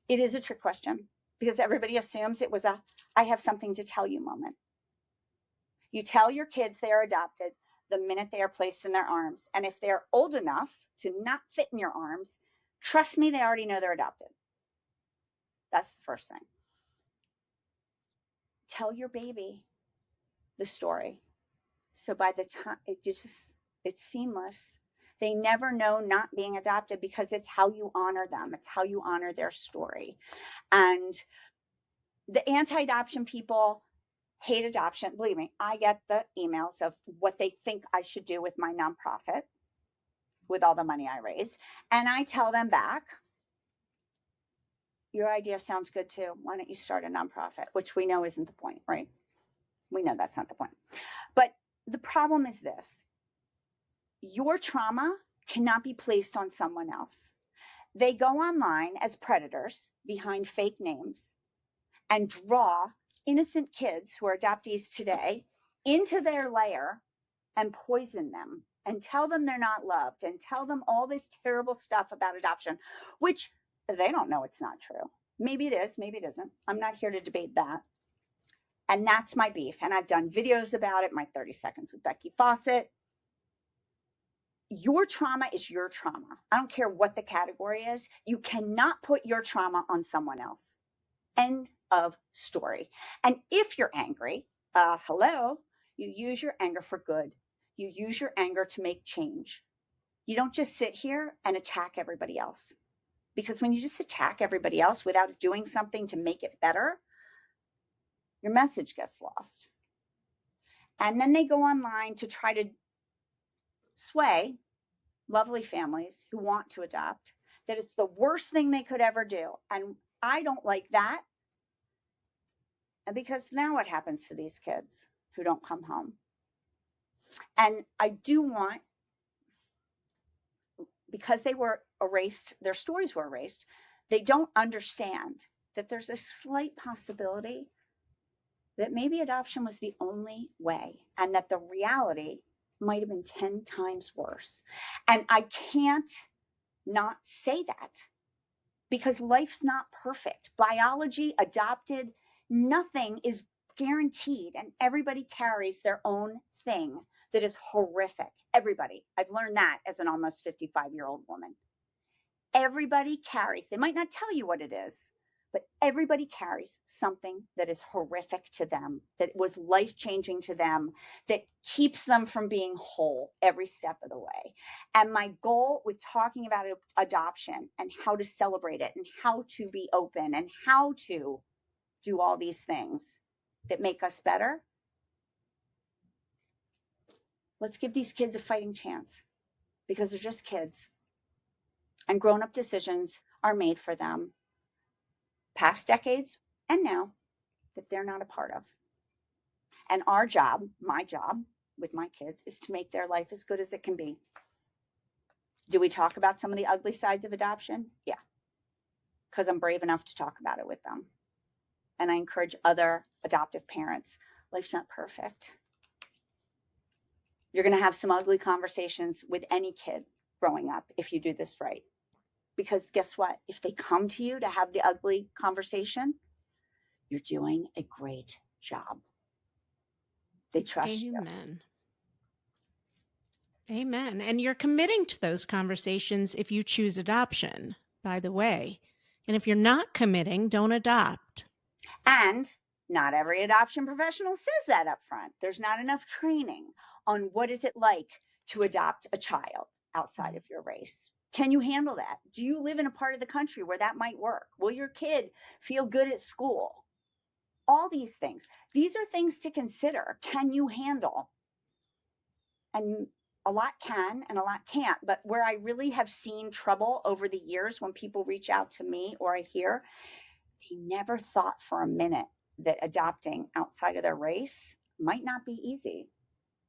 it is a trick question, because everybody assumes it was a I have something to tell you moment. You tell your kids they are adopted the minute they are placed in their arms. And if they're old enough to not fit in your arms, trust me, they already know they're adopted. That's the first thing. Tell your baby the story. So by the time it's seamless. They never know not being adopted, because it's how you honor them. It's how you honor their story. And the anti-adoption people hate adoption. Believe me, I get the emails of what they think I should do with my nonprofit, with all the money I raise. And I tell them back, your idea sounds good too. Why don't you start a nonprofit? Which we know isn't the point, right? We know that's not the point. But the problem is this: your trauma cannot be placed on someone else. They go online as predators behind fake names and draw innocent kids who are adoptees today into their lair and poison them and tell them they're not loved and tell them all this terrible stuff about adoption, which they don't know it's not true. Maybe it is, maybe it isn't. I'm not here to debate that. And that's my beef. And I've done videos about it, my 30 seconds with Becky Fawcett. Your trauma is your trauma. I don't care what the category is. You cannot put your trauma on someone else. End of story. And if you're angry, hello, you use your anger for good. You use your anger to make change. You don't just sit here and attack everybody else. Because when you just attack everybody else without doing something to make it better, your message gets lost. And then they go online to try to sway lovely families who want to adopt, that it's the worst thing they could ever do. And I don't like that, because now what happens to these kids who don't come home? And I do want, because they were erased, their stories were erased, they don't understand that there's a slight possibility that maybe adoption was the only way, and that the reality might have been 10 times worse. And I can't not say that, because life's not perfect. Biology, adopted, nothing is guaranteed, and everybody carries their own thing that is horrific. Everybody. I've learned that as an almost 55-year-old woman. Everybody carries, they might not tell you what it is, but everybody carries something that is horrific to them, that was life-changing to them, that keeps them from being whole every step of the way. And my goal with talking about adoption and how to celebrate it and how to be open and how to do all these things that make us better, let's give these kids a fighting chance, because they're just kids. And grown-up decisions are made for them, past decades and now, that they're not a part of. And our job, my job with my kids, is to make their life as good as it can be. Do we talk about some of the ugly sides of adoption? Yeah, because I'm brave enough to talk about it with them. And I encourage other adoptive parents. Life's not perfect. You're going to have some ugly conversations with any kid growing up if you do this right. Because guess what? If they come to you to have the ugly conversation, you're doing a great job. They trust you. Amen. Amen. And you're committing to those conversations if you choose adoption, by the way. And if you're not committing, don't adopt. And not every adoption professional says that up front. There's not enough training on what is it like to adopt a child outside of your race. Can you handle that? Do you live in a part of the country where that might work? Will your kid feel good at school? All these things. These are things to consider. Can you handle? And a lot can and a lot can't. But where I really have seen trouble over the years when people reach out to me or I hear, they never thought for a minute that adopting outside of their race might not be easy.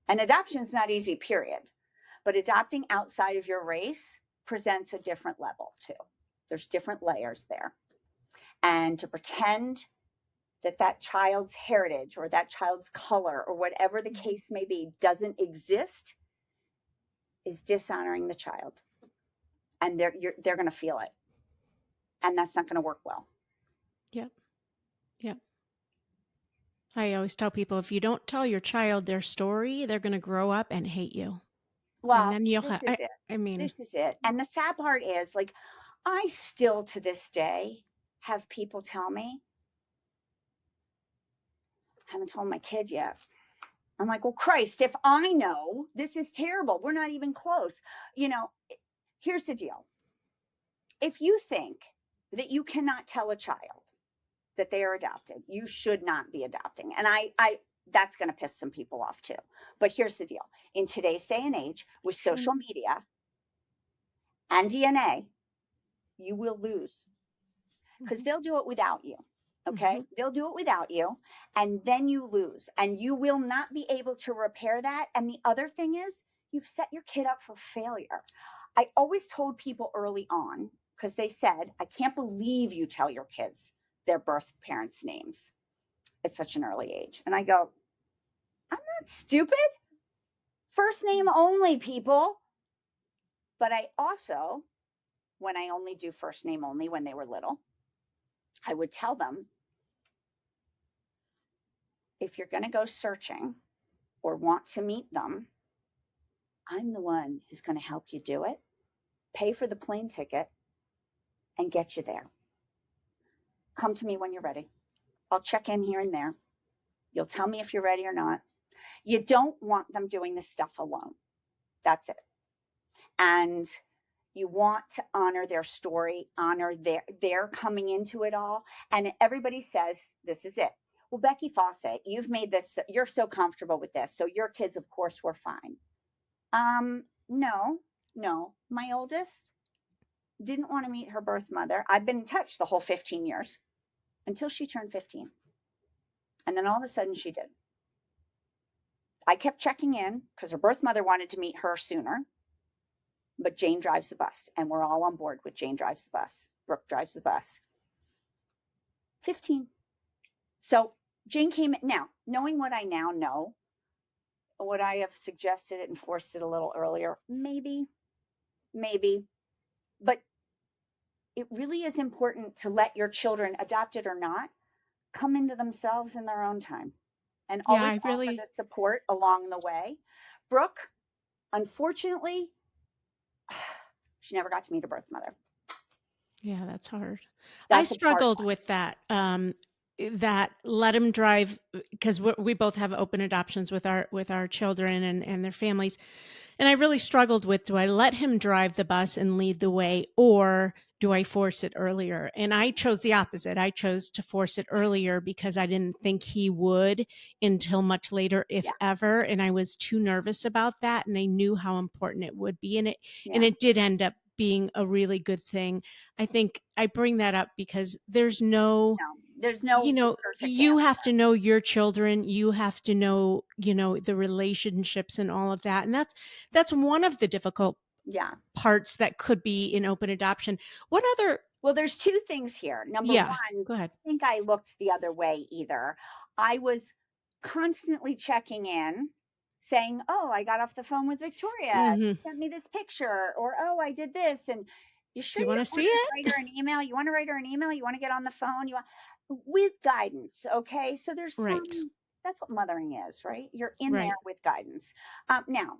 And adoption is not easy, period. But adopting outside of your race presents a different level too. There's different layers there. And to pretend that that child's heritage or that child's color or whatever the case may be doesn't exist is dishonoring the child. And they're going to feel it. And that's not going to work well. Yep. Yep. I always tell people, if you don't tell your child their story, they're going to grow up and hate you. And Well, then you'll this have, is it. I mean, This is it. And the sad part is, like, I still to this day have people tell me, I haven't told my kid yet. I'm like, well, Christ, if I know, this is terrible. We're not even close. You know, here's the deal. If you think that you cannot tell a child that they are adopted, you should not be adopting. And I that's going to piss some people off too. But here's the deal. In today's day and age, with sure. social media and DNA, you will lose because they'll do it without you. Okay. They'll do it without you. And then you lose and you will not be able to repair that. And the other thing is, you've set your kid up for failure. I always told people early on, because they said, I can't believe you tell your kids their birth parents' names at such an early age. And I go, I'm not stupid. First name only, people. But I also, when I only do first name only when they were little, I would tell them, if you're going to go searching or want to meet them, I'm the one who's going to help you do it, pay for the plane ticket, and get you there. Come to me when you're ready. I'll check in here and there. You'll tell me if you're ready or not. You don't want them doing this stuff alone. That's it. And you want to honor their story, honor their coming into it all. And everybody says, this is it. Well, Becky Fawcett, you've made this, you're so comfortable with this. So your kids, of course, were fine. No. My oldest didn't want to meet her birth mother. I've been in touch the whole 15 years until she turned 15. And then all of a sudden she did. I kept checking in because her birth mother wanted to meet her sooner. But Jane drives the bus, and we're all on board with Jane drives the bus. Brooke drives the bus. 15. So Jane came in. Now, knowing what I now know, would I have suggested it and forced it a little earlier? Maybe. But it really is important to let your children, adopted or not, come into themselves in their own time and always offer the support along the way. Brooke, unfortunately, she never got to meet her birth mother. Yeah, that's hard. That's I struggled with that. That let him drive, because we both have open adoptions with our children and their families. And I really struggled with, do I let him drive the bus and lead the way, or do I force it earlier? And I chose the opposite. I chose to force it earlier because I didn't think he would until much later, if ever. And I was too nervous about that. And I knew how important it would be. And it did end up being a really good thing. I think I bring that up because there's no you have to know your children. You have to know, the relationships and all of that. And that's one of the difficult parts that could be in open adoption. What other? Well, there's two things here. Number one, go ahead. I think I looked the other way either. I was constantly checking in, saying, oh, I got off the phone with Victoria. She sent me this picture, or, oh, I did this. And you sure you want to see it? Write her an email? You want to write her an email? You want to get on the phone? With guidance. Okay. So there's that's what mothering is, right? You're in there with guidance. Now,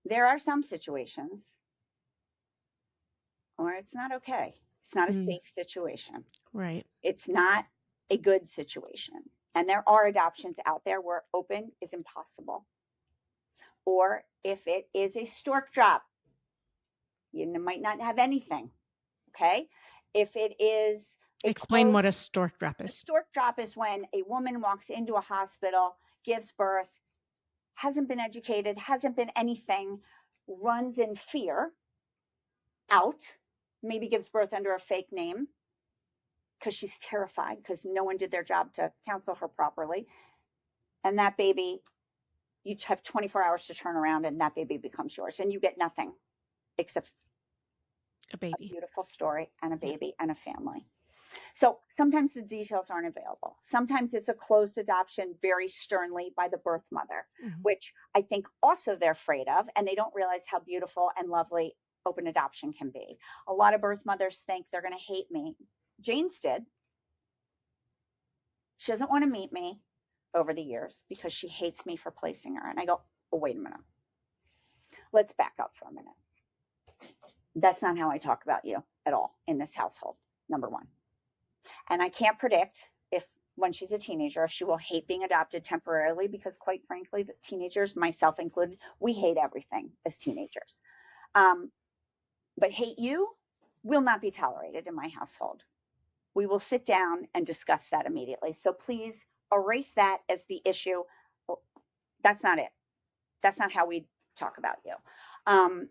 there are some situations where it's not okay. It's not a safe situation. Right. It's not a good situation. And there are adoptions out there where open is impossible. Or if it is a stork drop, you might not have anything. Okay. If it is explain what a stork drop is. A stork drop is when a woman walks into a hospital, gives birth, hasn't been educated, hasn't been anything, runs in fear out, maybe gives birth under a fake name because she's terrified because no one did their job to counsel her properly. And that baby, you have 24 hours to turn around and that baby becomes yours and you get nothing except A A baby. beautiful story and a baby and a family. So sometimes the details aren't available. Sometimes it's a closed adoption very sternly by the birth mother, which I think also they're afraid of, and they don't realize how beautiful and lovely open adoption can be. A lot of birth mothers think they're going to hate me. Jane's did. She doesn't want to meet me over the years because she hates me for placing her. And I go, oh, wait a minute. Let's back up for a minute. That's not how I talk about you at all in this household, number one. And I can't predict if when she's a teenager, if she will hate being adopted temporarily, because quite frankly, the teenagers, myself included, we hate everything as teenagers. But hate you will not be tolerated in my household. We will sit down and discuss that immediately. So please erase that as the issue. Well, that's not it. That's not how we talk about you.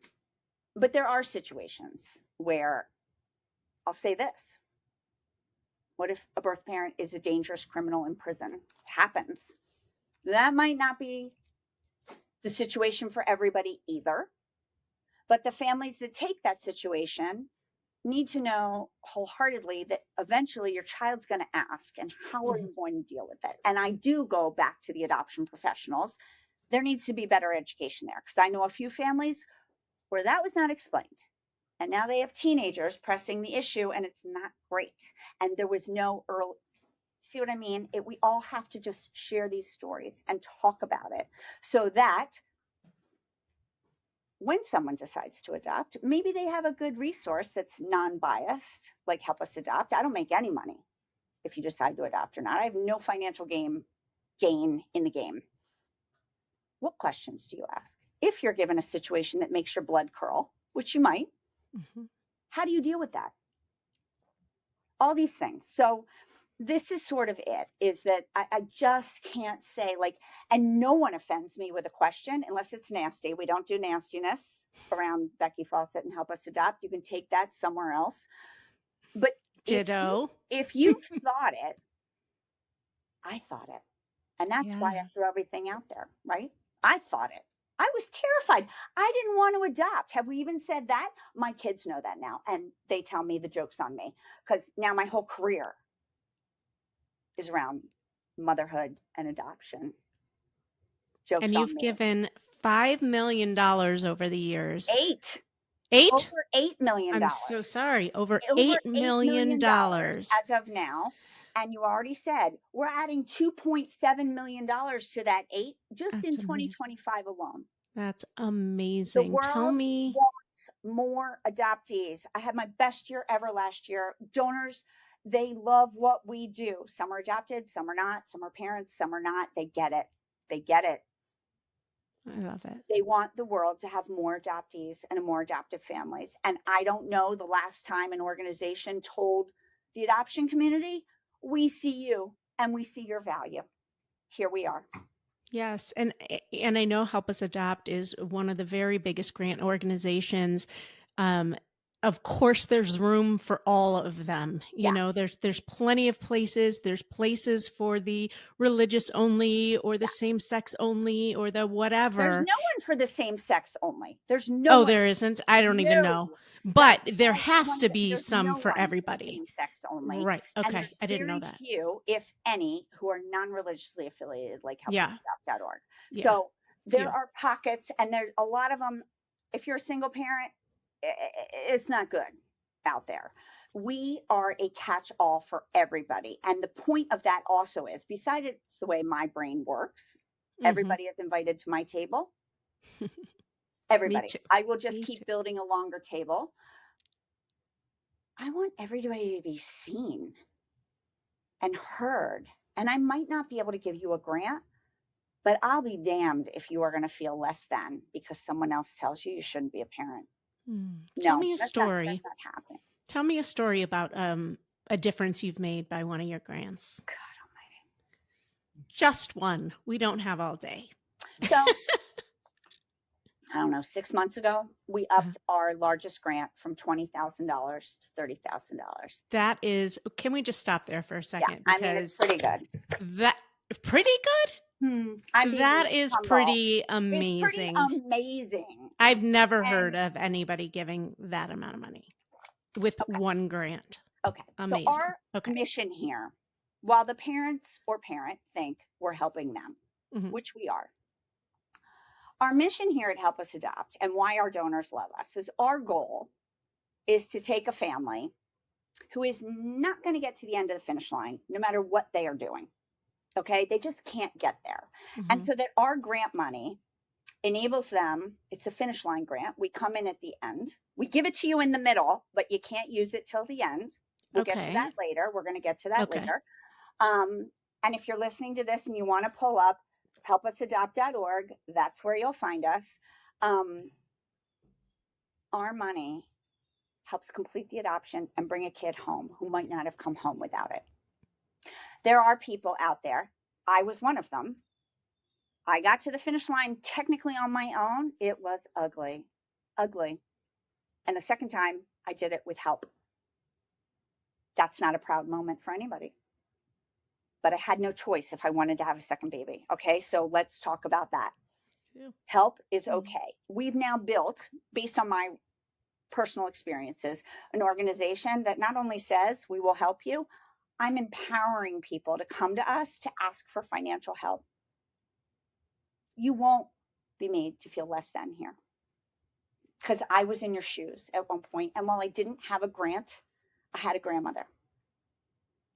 But there are situations where I'll say this. What if a birth parent is a dangerous criminal in prison? It happens. That might not be the situation for everybody either. But the families that take that situation need to know wholeheartedly that eventually your child's going to ask, and how are you going to deal with it? And I do go back to the adoption professionals. There needs to be better education there, because I know a few families where that was not explained. And now they have teenagers pressing the issue, and it's not great. And there was no early, see what I mean? We all have to just share these stories and talk about it so that when someone decides to adopt, maybe they have a good resource that's non-biased, like Help Us Adopt. I don't make any money if you decide to adopt or not. I have no financial gain in the game. What questions do you ask? If you're given a situation that makes your blood curl, which you might, how do you deal with that? All these things. So this is sort of it, is that I just can't say, like, and no one offends me with a question unless it's nasty. We don't do nastiness around Becky Fawcett and Help Us Adopt. You can take that somewhere else. But Ditto. If you thought it, I thought it. And that's why I Yeah. threw everything out there, right? I thought it. I was terrified. I didn't want to adopt. Have we even said that? My kids know that now, and they tell me the joke's on me, because now my whole career is around motherhood and adoption. Joke's And on you've me. given $5 million over the years. Eight. Eight? Over $8 million. I'm so sorry. Over Over $8 million. as of now. And you already said we're adding $2.7 million to that eight just That's in amazing. 2025 alone. That's The amazing. Tell world me. wants more adoptees. I had my best year ever last year. Donors, they love what we do. Some are adopted, some are not, some are parents, some are not. They get it. They get it. I love it. They want the world to have more adoptees and more adoptive families. And I don't know the last time an organization told the adoption community, we see you and we see your value. Here we are. Yes, and I know Help Us Adopt is one of the very biggest grant organizations. Of course, there's room for all of them. You know, there's plenty of places. There's places for the religious only, or the same sex only, or the whatever. There's no one for the same sex only. There's no. Oh, there isn't. I don't even know. But there has to be some for everybody. Same sex only. Right. Okay. And I didn't know that. Few, if any, who are non-religiously affiliated, like HelpUsAdopt.org. Yeah. So there are pockets, and there's a lot of them. If you're a single parent, it's not good out there. We are a catch-all for everybody. And the point of that also is, besides it's the way my brain works, everybody is invited to my table. Everybody. I will just keep building a longer table. I want everybody to be seen and heard. And I might not be able to give you a grant, but I'll be damned if you are going to feel less than because someone else tells you shouldn't be a parent. Tell me a story. That's not happening. Tell me a story about a difference you've made by one of your grants. God almighty. Just one. We don't have all day. So, I don't know, 6 months ago, we upped our largest grant from $20,000 to $30,000. That is, can we just stop there for a second? Yeah, I mean, it's pretty good. Pretty good? That is pretty amazing. It's pretty amazing. I've never heard of anybody giving that amount of money. with one grant. Okay. Amazing. So our Okay. mission here, while the parents or parent think we're helping them, which we are, our mission here at Help Us Adopt and why our donors love us is our goal is to take a family who is not going to get to the end of the finish line, no matter what they are doing. Okay. They just can't get there. And so that our grant money enables them. It's a finish line grant. We come in at the end. We give it to you in the middle, but you can't use it till the end. We'll get to that later. We're going to get to that later. And if you're listening to this and you want to pull up HelpUsAdopt.org, that's where you'll find us. Our money helps complete the adoption and bring a kid home who might not have come home without it. There are people out there. I was one of them. I got to the finish line technically on my own. It was ugly. And the second time I did it with help. That's not a proud moment for anybody. But I had no choice if I wanted to have a second baby. Okay, so let's talk about that. Yeah. Help is okay. We've now built, based on my personal experiences, an organization that not only says we will help you, I'm empowering people to come to us to ask for financial help. You won't be made to feel less than here. Because I was in your shoes at one point, and while I didn't have a grant, I had a grandmother.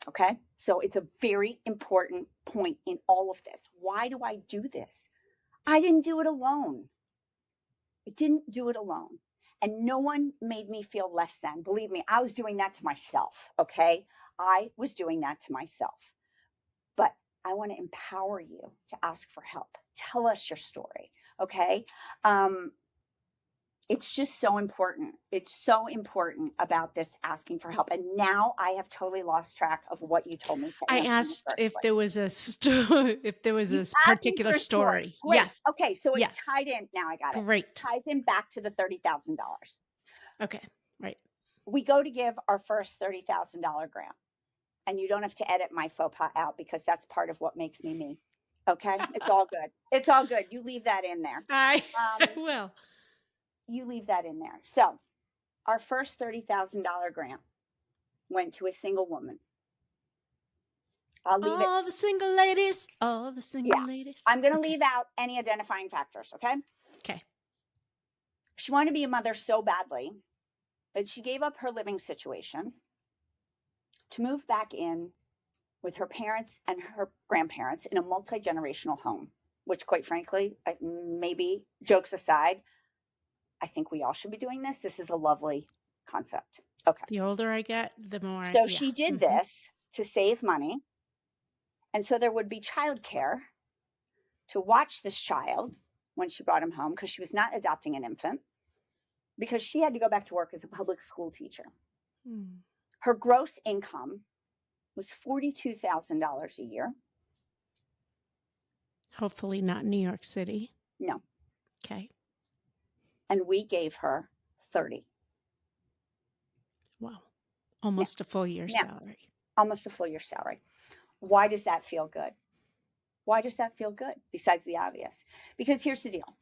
Okay, so it's a very important point in all of this. Why do I do this? I didn't do it alone. I didn't do it alone. And no one made me feel less than. Believe me, I was doing that to myself. Okay, I was doing that to myself. But I want to empower you to ask for help. Tell us your story. Okay. It's just so important. It's so important about this asking for help. And now I have totally lost track of what you told me to I answer. asked if there was a particular story. Great. Yes. Okay. So it tied in. Now I got it. Great. It ties in back to the $30,000. Okay. Right. We go to give our first $30,000 grant. And you don't have to edit my faux pas out because that's part of what makes me me. Okay. It's all good. It's all good. You leave that in there. I will. You leave that in there. So our first $30,000 grant went to a single woman. I'll leave all the single ladies. I'm going to leave out any identifying factors. Okay. Okay. She wanted to be a mother so badly that she gave up her living situation to move back in with her parents and her grandparents in a multi-generational home, which quite frankly, maybe jokes aside, I think we all should be doing this. This is a lovely concept. Okay. The older I get, the more. So she did this to save money. And so there would be childcare to watch this child when she brought him home, because she was not adopting an infant, because she had to go back to work as a public school teacher. Her gross income was $42,000 a year. Hopefully not New York City. No. Okay. And we gave her 30. Wow. Almost a full year's salary. Almost a full year's salary. Why does that feel good? Why does that feel good? Besides the obvious. Because here's the deal.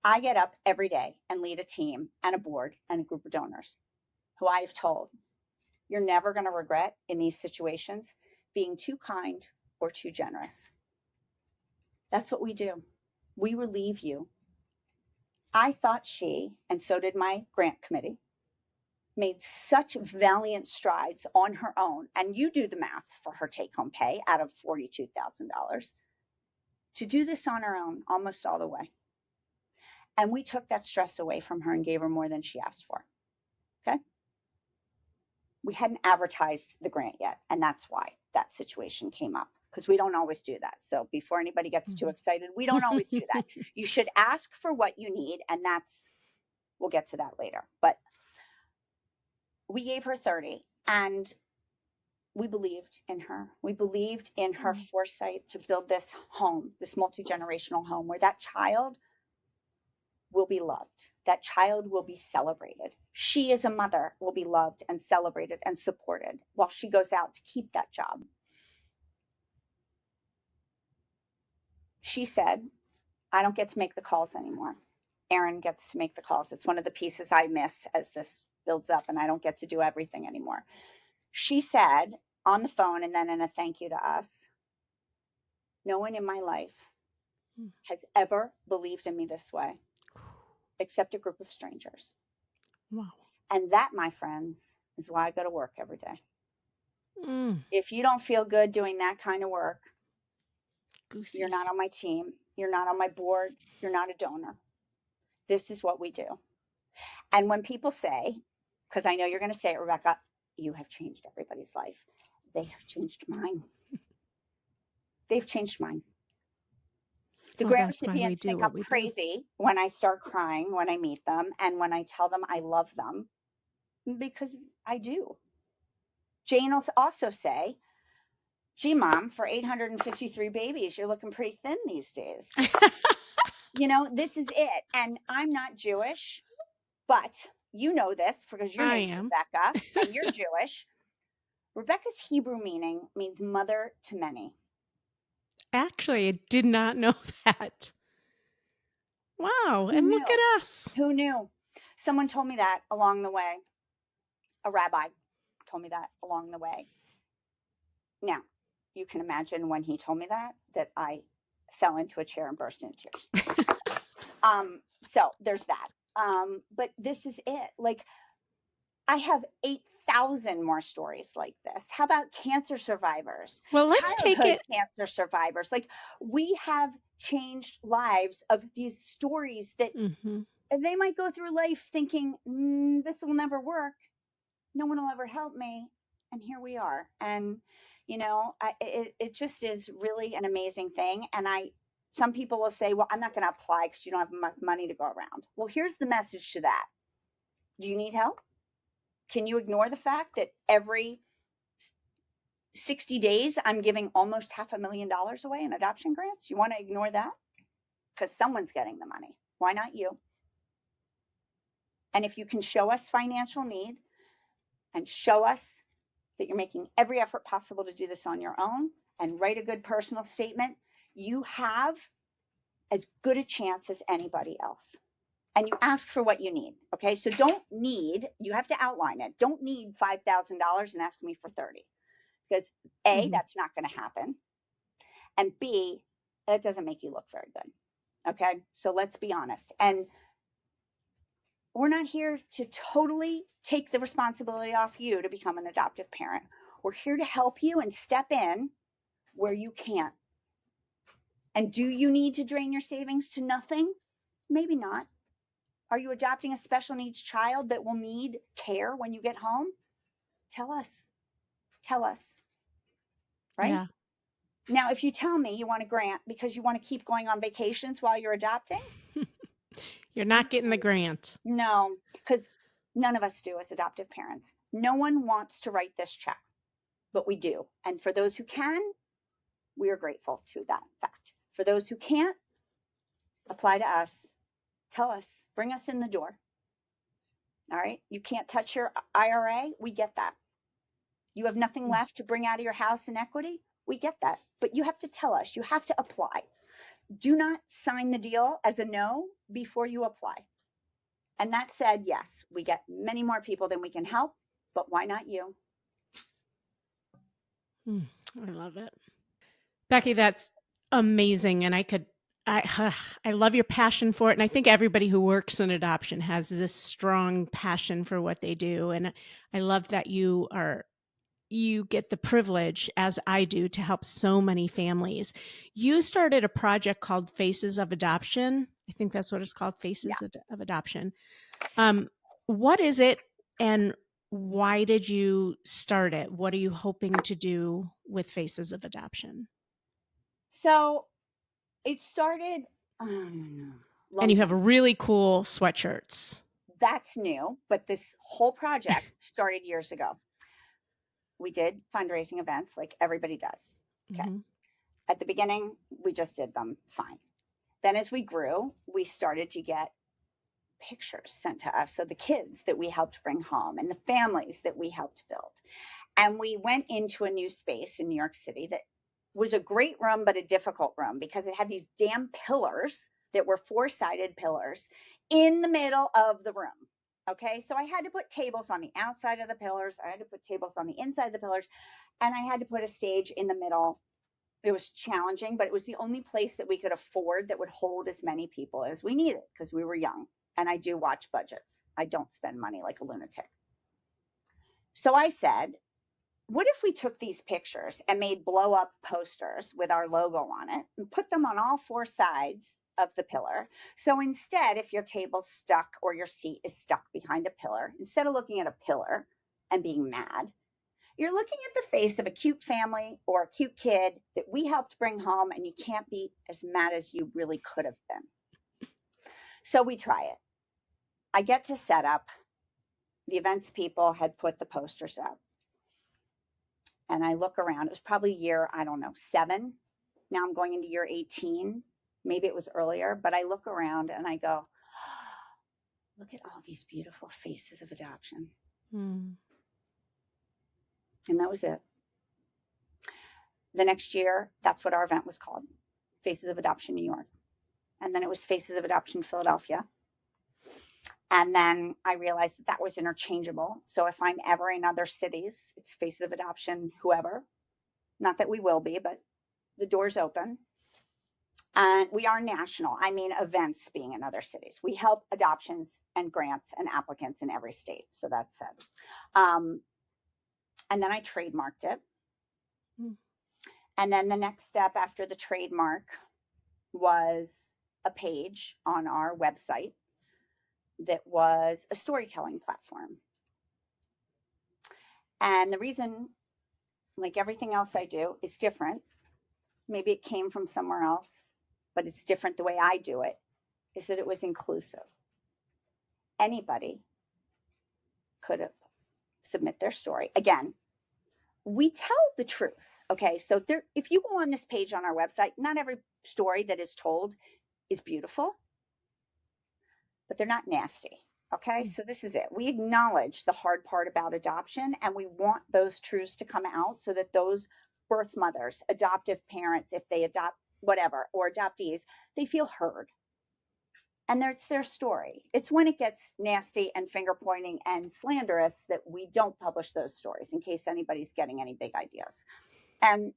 I get up every day and lead a team and a board and a group of donors who I have told, you're never going to regret in these situations being too kind or too generous. That's what we do. We relieve you. I thought she, and so did my grant committee, made such valiant strides on her own. And you do the math for her take-home pay out of $42,000 to do this on her own almost all the way. And we took that stress away from her and gave her more than she asked for. Okay. We hadn't advertised the grant yet. And that's why that situation came up, because we don't always do that. So before anybody gets too excited, we don't always do that. You should ask for what you need. And we'll get to that later. But we gave her 30 and we believed in her. We believed in her foresight to build this home, this multi-generational home where that child will be loved. That child will be celebrated. She as a mother will be loved and celebrated and supported while she goes out to keep that job. She said, I don't get to make the calls anymore. Aaron gets to make the calls. It's one of the pieces I miss as this builds up and I don't get to do everything anymore. She said on the phone and then in a thank you to us, no one in my life has ever believed in me this way except a group of strangers. Wow. And that, my friends, is why I go to work every day. Mm. If you don't feel good doing that kind of work, Goosies. you're not on my team. You're not on my board. You're not a donor. This is what we do. And when people say, because I know you're going to say it, Rebecca, you have changed everybody's life. They have changed mine. They've changed mine. The grant That's why we recipients do think what I'm we do. crazy when I start crying when I meet them and when I tell them I love them, because I do. Jane will also say, gee, Mom, for 853 babies, you're looking pretty thin these days. This is it. And I'm not Jewish, but you know this because your I name's am. Rebecca and you're Jewish. Rebecca's Hebrew meaning means mother to many. Actually, I did not know that. Wow. Who And look knew? at us. Who knew? Someone told me that along the way. A rabbi told me that along the way. Now, you can imagine when he told me that I fell into a chair and burst into tears. So there's that. But this is it. Like, I have 8,000 more stories like this. How about cancer survivors? Well, let's take Childhood it. cancer survivors. Like, we have changed lives of these stories that they might go through life thinking, this will never work. No one will ever help me. And here we are. And, it just is really an amazing thing. And some people will say, well, I'm not going to apply because you don't have enough money to go around. Well, here's the message to that. Do you need help? Can you ignore the fact that every 60 days I'm giving almost $500,000 away in adoption grants? You want to ignore that? Because someone's getting the money. Why not you? And if you can show us financial need and show us that you're making every effort possible to do this on your own and write a good personal statement, you have as good a chance as anybody else. And you ask for what you need. Okay. So you have to outline it. Don't need $5,000 and ask me for 30, because A, that's not going to happen. And B, that doesn't make you look very good. Okay. So let's be honest. And we're not here to totally take the responsibility off you to become an adoptive parent. We're here to help you and step in where you can't. And do you need to drain your savings to nothing? Maybe not. Are you adopting a special needs child that will need care when you get home? Tell us. Tell us. Right? Yeah. Now, if you tell me you want a grant because you want to keep going on vacations while you're adopting, You're not getting the grant. no, because none of us do as adoptive parents. No one wants to write this check, but we do. And for those who can, we are grateful to that fact. For those who can't, apply to us. Tell us. Bring us in the door. All right. You can't touch your IRA. We get that. You have nothing left to bring out of your house in equity. We get that. But you have to tell us. You have to apply. Do not sign the deal as a no before you apply. And that said, yes, we get many more people than we can help, but why not you? I love it. Becky, that's amazing. And I love your passion for it. And I think everybody who works in adoption has this strong passion for what they do. And I love that you get the privilege, as I do, to help so many families. You started a project called Faces of Adoption. I think that's what it's called, Faces of Adoption. What is it, and why did you start it? What are you hoping to do with Faces of Adoption? So it started, And you have really cool sweatshirts. That's new, but this whole project started years ago. We did fundraising events like everybody does. Okay. At the beginning, we just did them fine. Then as we grew, we started to get pictures sent to us of the kids that we helped bring home and the families that we helped build. And we went into a new space in New York City that was a great room, but a difficult room because it had these damn pillars that were 4-sided pillars in the middle of the room. Okay, so I had to put tables on the outside of the pillars. I had to put tables on the inside of the pillars, and I had to put a stage in the middle. It was challenging, but it was the only place that we could afford that would hold as many people as we needed because we were young. And I do watch budgets. I don't spend money like a lunatic. So I said, what if we took these pictures and made blow up posters with our logo on it and put them on all four sides of the pillar? So instead, if your table's stuck or your seat is stuck behind a pillar, instead of looking at a pillar and being mad, you're looking at the face of a cute family or a cute kid that we helped bring home, and you can't be as mad as you really could have been. So we try it. I get to set up. The events people had put the posters up. And I look around. It was probably year, I don't know, 7. Now I'm going into year 18. Maybe it was earlier, but I look around and I go, oh, look at all these beautiful faces of adoption. And that was it. The next year, that's what our event was called, Faces of Adoption New York. And then it was Faces of Adoption Philadelphia. And then I realized that that was interchangeable. So if I'm ever in other cities, it's Faces of Adoption, whoever. Not that we will be, but the door's open. And we are national. I mean, events being in other cities. We help adoptions and grants and applicants in every state. So that's it. And then I trademarked it. And then the next step after the trademark was a page on our website that was a storytelling platform. And the reason, like everything else I do, is different. Maybe it came from somewhere else, but it's different the way I do it, is that it was inclusive. Anybody could submit their story. Again, we tell the truth. Okay, so if you go on this page on our website, not every story that is told is beautiful, but they're not nasty. Okay, so this is it. We acknowledge the hard part about adoption, and we want those truths to come out so that those birth mothers, adoptive parents, if they adopt whatever, or adoptees, they feel heard. And it's their story. It's when it gets nasty and finger pointing and slanderous that we don't publish those stories, in case anybody's getting any big ideas. And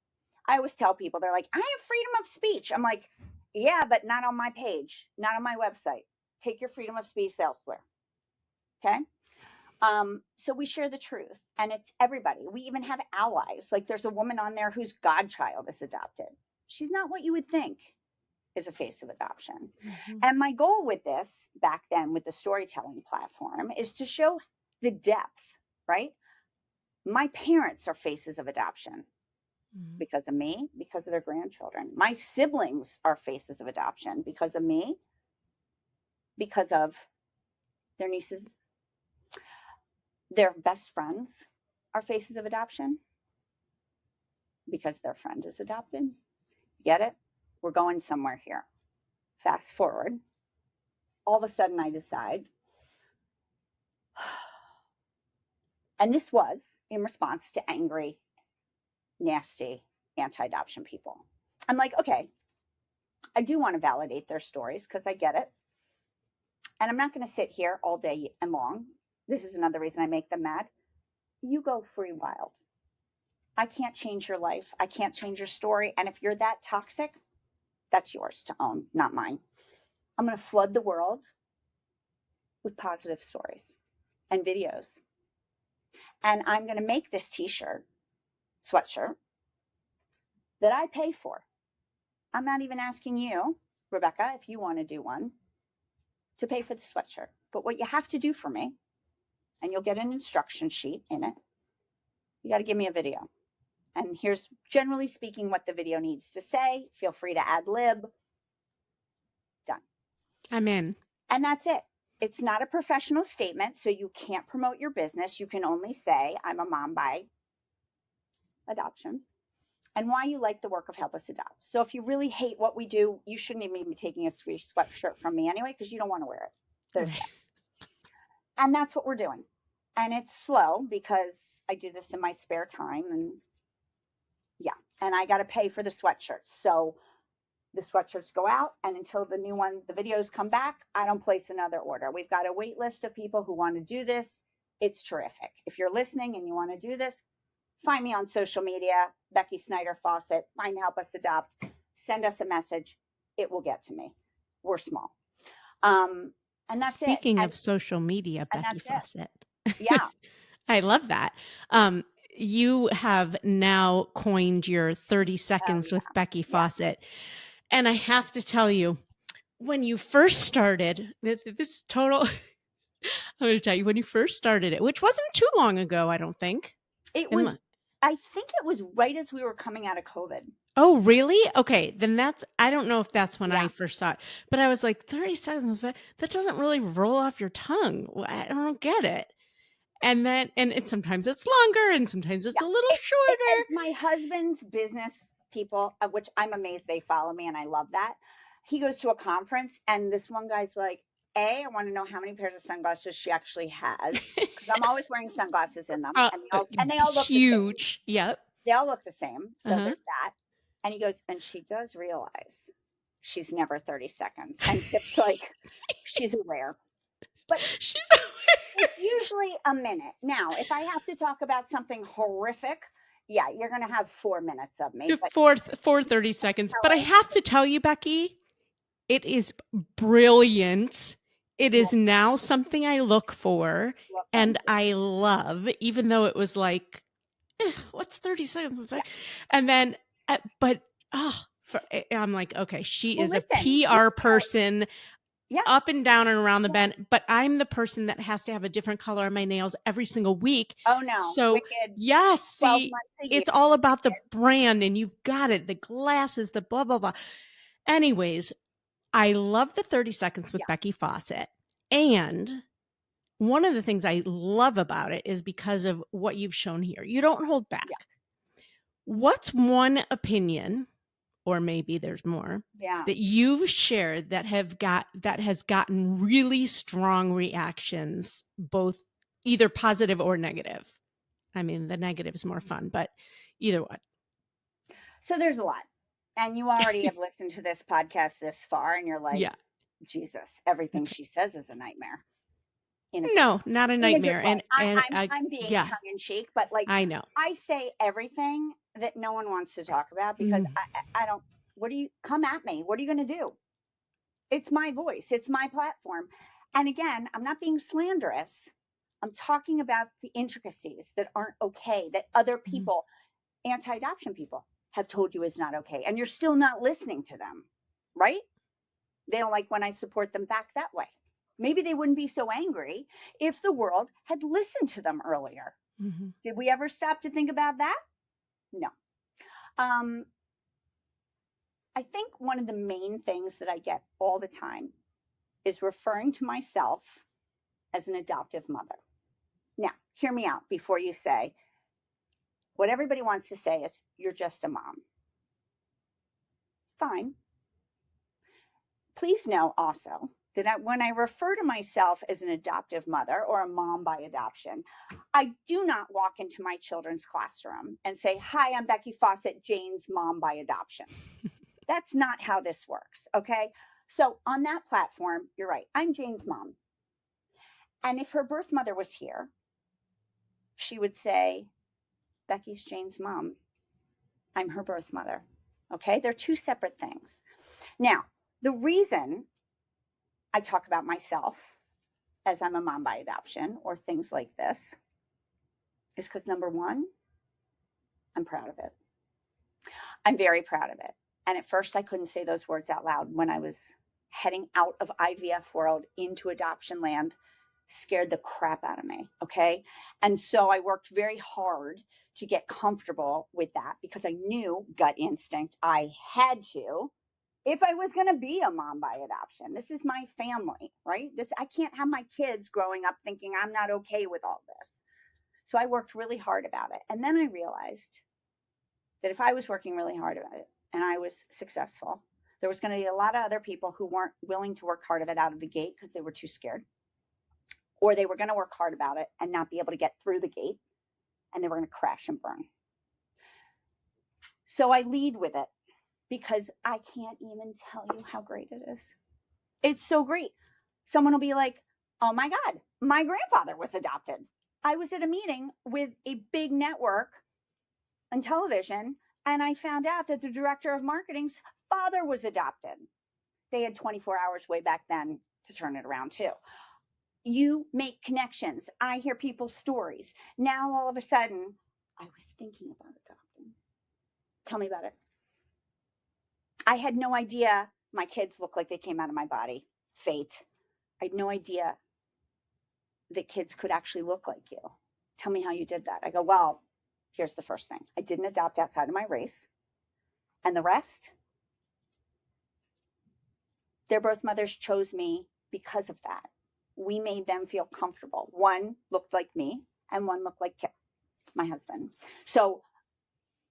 I always tell people, they're like, I have freedom of speech. I'm like, yeah, but not on my page, not on my website. Take your freedom of speech elsewhere. Okay. So we share the truth, and it's everybody. We even have allies. Like there's a woman on there whose godchild is adopted. She's not what you would think is a face of adoption. And my goal with this back then with the storytelling platform is to show the depth, right? My parents are faces of adoption because of me, because of their grandchildren. My siblings are faces of adoption because of me, because of their nieces. Their best friends are faces of adoption because their friend is adopted. Get it? We're going somewhere here. Fast forward. All of a sudden I decide, and this was in response to angry, nasty anti-adoption people. I'm like, okay, I do want to validate their stories because I get it. And I'm not going to sit here all day and long. This is another reason I make them mad. You go free wild. I can't change your life. I can't change your story. And if you're that toxic, that's yours to own, not mine. I'm going to flood the world with positive stories and videos. And I'm going to make this t-shirt, sweatshirt, that I pay for. I'm not even asking you, Rebecca, if you want to do one, to pay for the sweatshirt. But what you have to do for me, and you'll get an instruction sheet in it, you got to give me a video. And here's, generally speaking, what the video needs to say. Feel free to ad lib. Done. I'm in. And that's it. It's not a professional statement, so you can't promote your business. You can only say, I'm a mom by adoption, and why you like the work of Help Us Adopt. So if you really hate what we do, you shouldn't even be taking a sweatshirt from me anyway, because you don't want to wear it. There's that. And that's what we're doing. And it's slow because I do this in my spare time, and yeah, and I got to pay for the sweatshirts. So the sweatshirts go out, and until the videos come back, I don't place another order. We've got a wait list of people who want to do this. It's terrific. If you're listening and you want to do this, find me on social media, Becky Snyder Fawcett, find Help Us Adopt, send us a message. It will get to me. We're small. And that's it. Speaking of social media, Becky Fawcett. Yeah. I love that. You have now coined your 30 seconds with Becky Fawcett. And I have to tell you, when you first started, this is total. I'm going to tell you, when you first started it, which wasn't too long ago, I don't think. It was, I think it was right as we were coming out of COVID. Oh, really? Okay. Then I don't know if that's when I first saw it, but I was like, 30 seconds, that doesn't really roll off your tongue. I don't get it. And then, sometimes it's longer and sometimes it's a little shorter. As my husband's business people, which I'm amazed they follow me and I love that. He goes to a conference and this one guy's like, I want to know how many pairs of sunglasses she actually has. Because I'm always wearing sunglasses in them. And they all look huge. The same. Yep. They all look the same. So there's that. And he goes, and she does realize she's never 30 seconds. And it's like, she's aware. But she's it's usually a minute. Now, if I have to talk about something horrific, you're going to have 4 minutes of me. Four 30 seconds. But I have to tell you, Becky, it is brilliant. It is now something I look for and I love, even though it was like, what's 30 seconds? Yeah. And then, I'm like, okay, she is a PR person. Up and down and around the bend, but I'm the person that has to have a different color on my nails every single week. Oh no. So Wicked. yes, see, it's all about the brand and you've got it. The glasses, the blah, blah, blah. Anyways, I love the 30 seconds with Becky Fawcett. And one of the things I love about it is because of what you've shown here. You don't hold back. What's one opinion, or maybe there's more, that you've shared that has gotten really strong reactions, both either positive or negative? I mean, the negative is more fun, but either one. So there's a lot. And you already have listened to this podcast this far, and you're like, Jesus, everything she says is a nightmare. No, not a nightmare. And I'm being tongue in cheek, but like I know I say everything that no one wants to talk about because I don't. What do you come at me? What are you going to do? It's my voice. It's my platform. And again, I'm not being slanderous. I'm talking about the intricacies that aren't okay, that other people, anti-adoption people, have told you is not okay. And you're still not listening to them, right? They don't like when I support them back that way. Maybe they wouldn't be so angry if the world had listened to them earlier. Did we ever stop to think about that? No. I think one of the main things that I get all the time is referring to myself as an adoptive mother. Now, hear me out before you say, what everybody wants to say is, you're just a mom. Fine. Please know also that when I refer to myself as an adoptive mother or a mom by adoption, I do not walk into my children's classroom and say, hi, I'm Becky Fawcett, Jane's mom by adoption. That's not how this works, okay? So on that platform, you're right, I'm Jane's mom. And if her birth mother was here, she would say, Becky's Jane's mom. I'm her birth mother, okay? They're two separate things. Now, the reason I talk about myself as I'm a mom by adoption or things like this is because, number one, I'm proud of it. I'm very proud of it. And at first I couldn't say those words out loud when I was heading out of IVF world into adoption land. Scared the crap out of me, okay? And so I worked very hard to get comfortable with that because I knew, gut instinct, I had to if I was going to be a mom by adoption. This is my family, right? I can't have my kids growing up thinking I'm not okay with all this. So I worked really hard about it. And then I realized that if I was working really hard about it and I was successful, there was going to be a lot of other people who weren't willing to work hard at it out of the gate because they were too scared. Or they were going to work hard about it and not be able to get through the gate, and they were going to crash and burn. So I lead with it. because I can't even tell you how great it is. It's so great. Someone will be like, oh my God, my grandfather was adopted. I was at a meeting with a big network on television, and I found out that the director of marketing's father was adopted. They had 24 hours way back then to turn it around, too. You make connections. I hear people's stories. Now, all of a sudden, I was thinking about adopting. Tell me about it. I had no idea my kids look like they came out of my body. Fate. I had no idea that kids could actually look like you. Tell me how you did that. I go, well, here's the first thing. I didn't adopt outside of my race. And the rest, their birth mothers chose me because of that. We made them feel comfortable. One looked like me, and one looked like Kip, my husband. So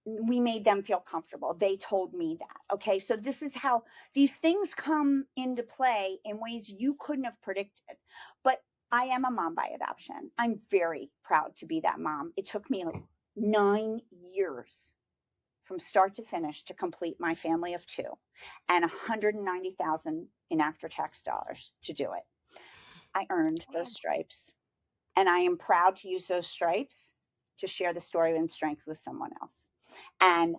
we made them feel comfortable. They told me that. Okay. So this is how these things come into play in ways you couldn't have predicted. But I am a mom by adoption. I'm very proud to be that mom. It took me 9 years from start to finish to complete my family of 2 and 190,000 in after-tax dollars to do it. I earned those stripes, and I am proud to use those stripes to share the story and strength with someone else. And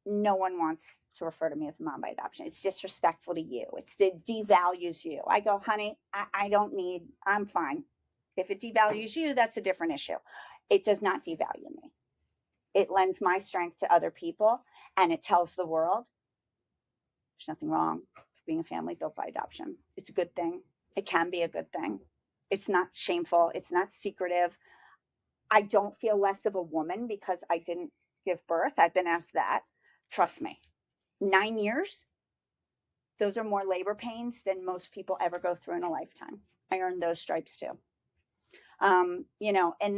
no one wants to refer to me as a mom by adoption. It's disrespectful to you. It devalues you. I go, honey, I don't need, I'm fine. If it devalues you, that's a different issue. It does not devalue me. It lends my strength to other people, and it tells the world there's nothing wrong with being a family built by adoption. It's a good thing. It can be a good thing. It's not shameful. It's not secretive. I don't feel less of a woman because I didn't give birth. I've been asked that. Trust me. 9 years, those are more labor pains than most people ever go through in a lifetime. I earned those stripes too. And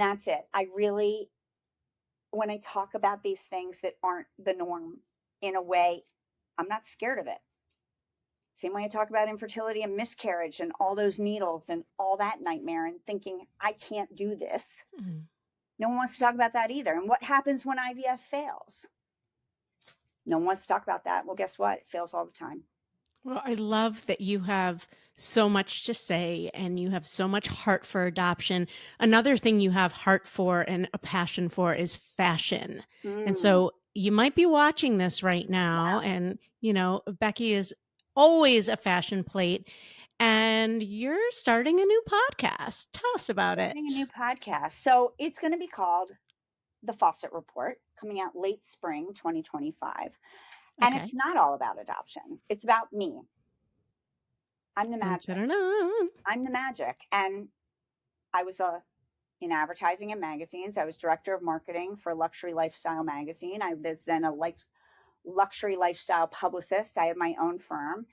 that's it. I really, when I talk about these things that aren't the norm, in a way, I'm not scared of it. Same way I talk about infertility and miscarriage and all those needles and all that nightmare and thinking, I can't do this. Mm. No one wants to talk about that either. And what happens when IVF fails? No one wants to talk about that. Well, guess what? It fails all the time. Well, I love that you have so much to say and you have so much heart for adoption. Another thing you have heart for and a passion for is fashion. And so you might be watching this right now. Wow. And, Becky is always a fashion plate. And you're starting a new podcast. Tell us about it. A new podcast. So it's going to be called The Fawcett Report, coming out late spring 2025. And it's not all about adoption. It's about me. I'm the magic. I'm the magic. And I was in advertising and magazines. I was director of marketing for Luxury Lifestyle magazine. I was then a luxury lifestyle publicist. I have my own firm.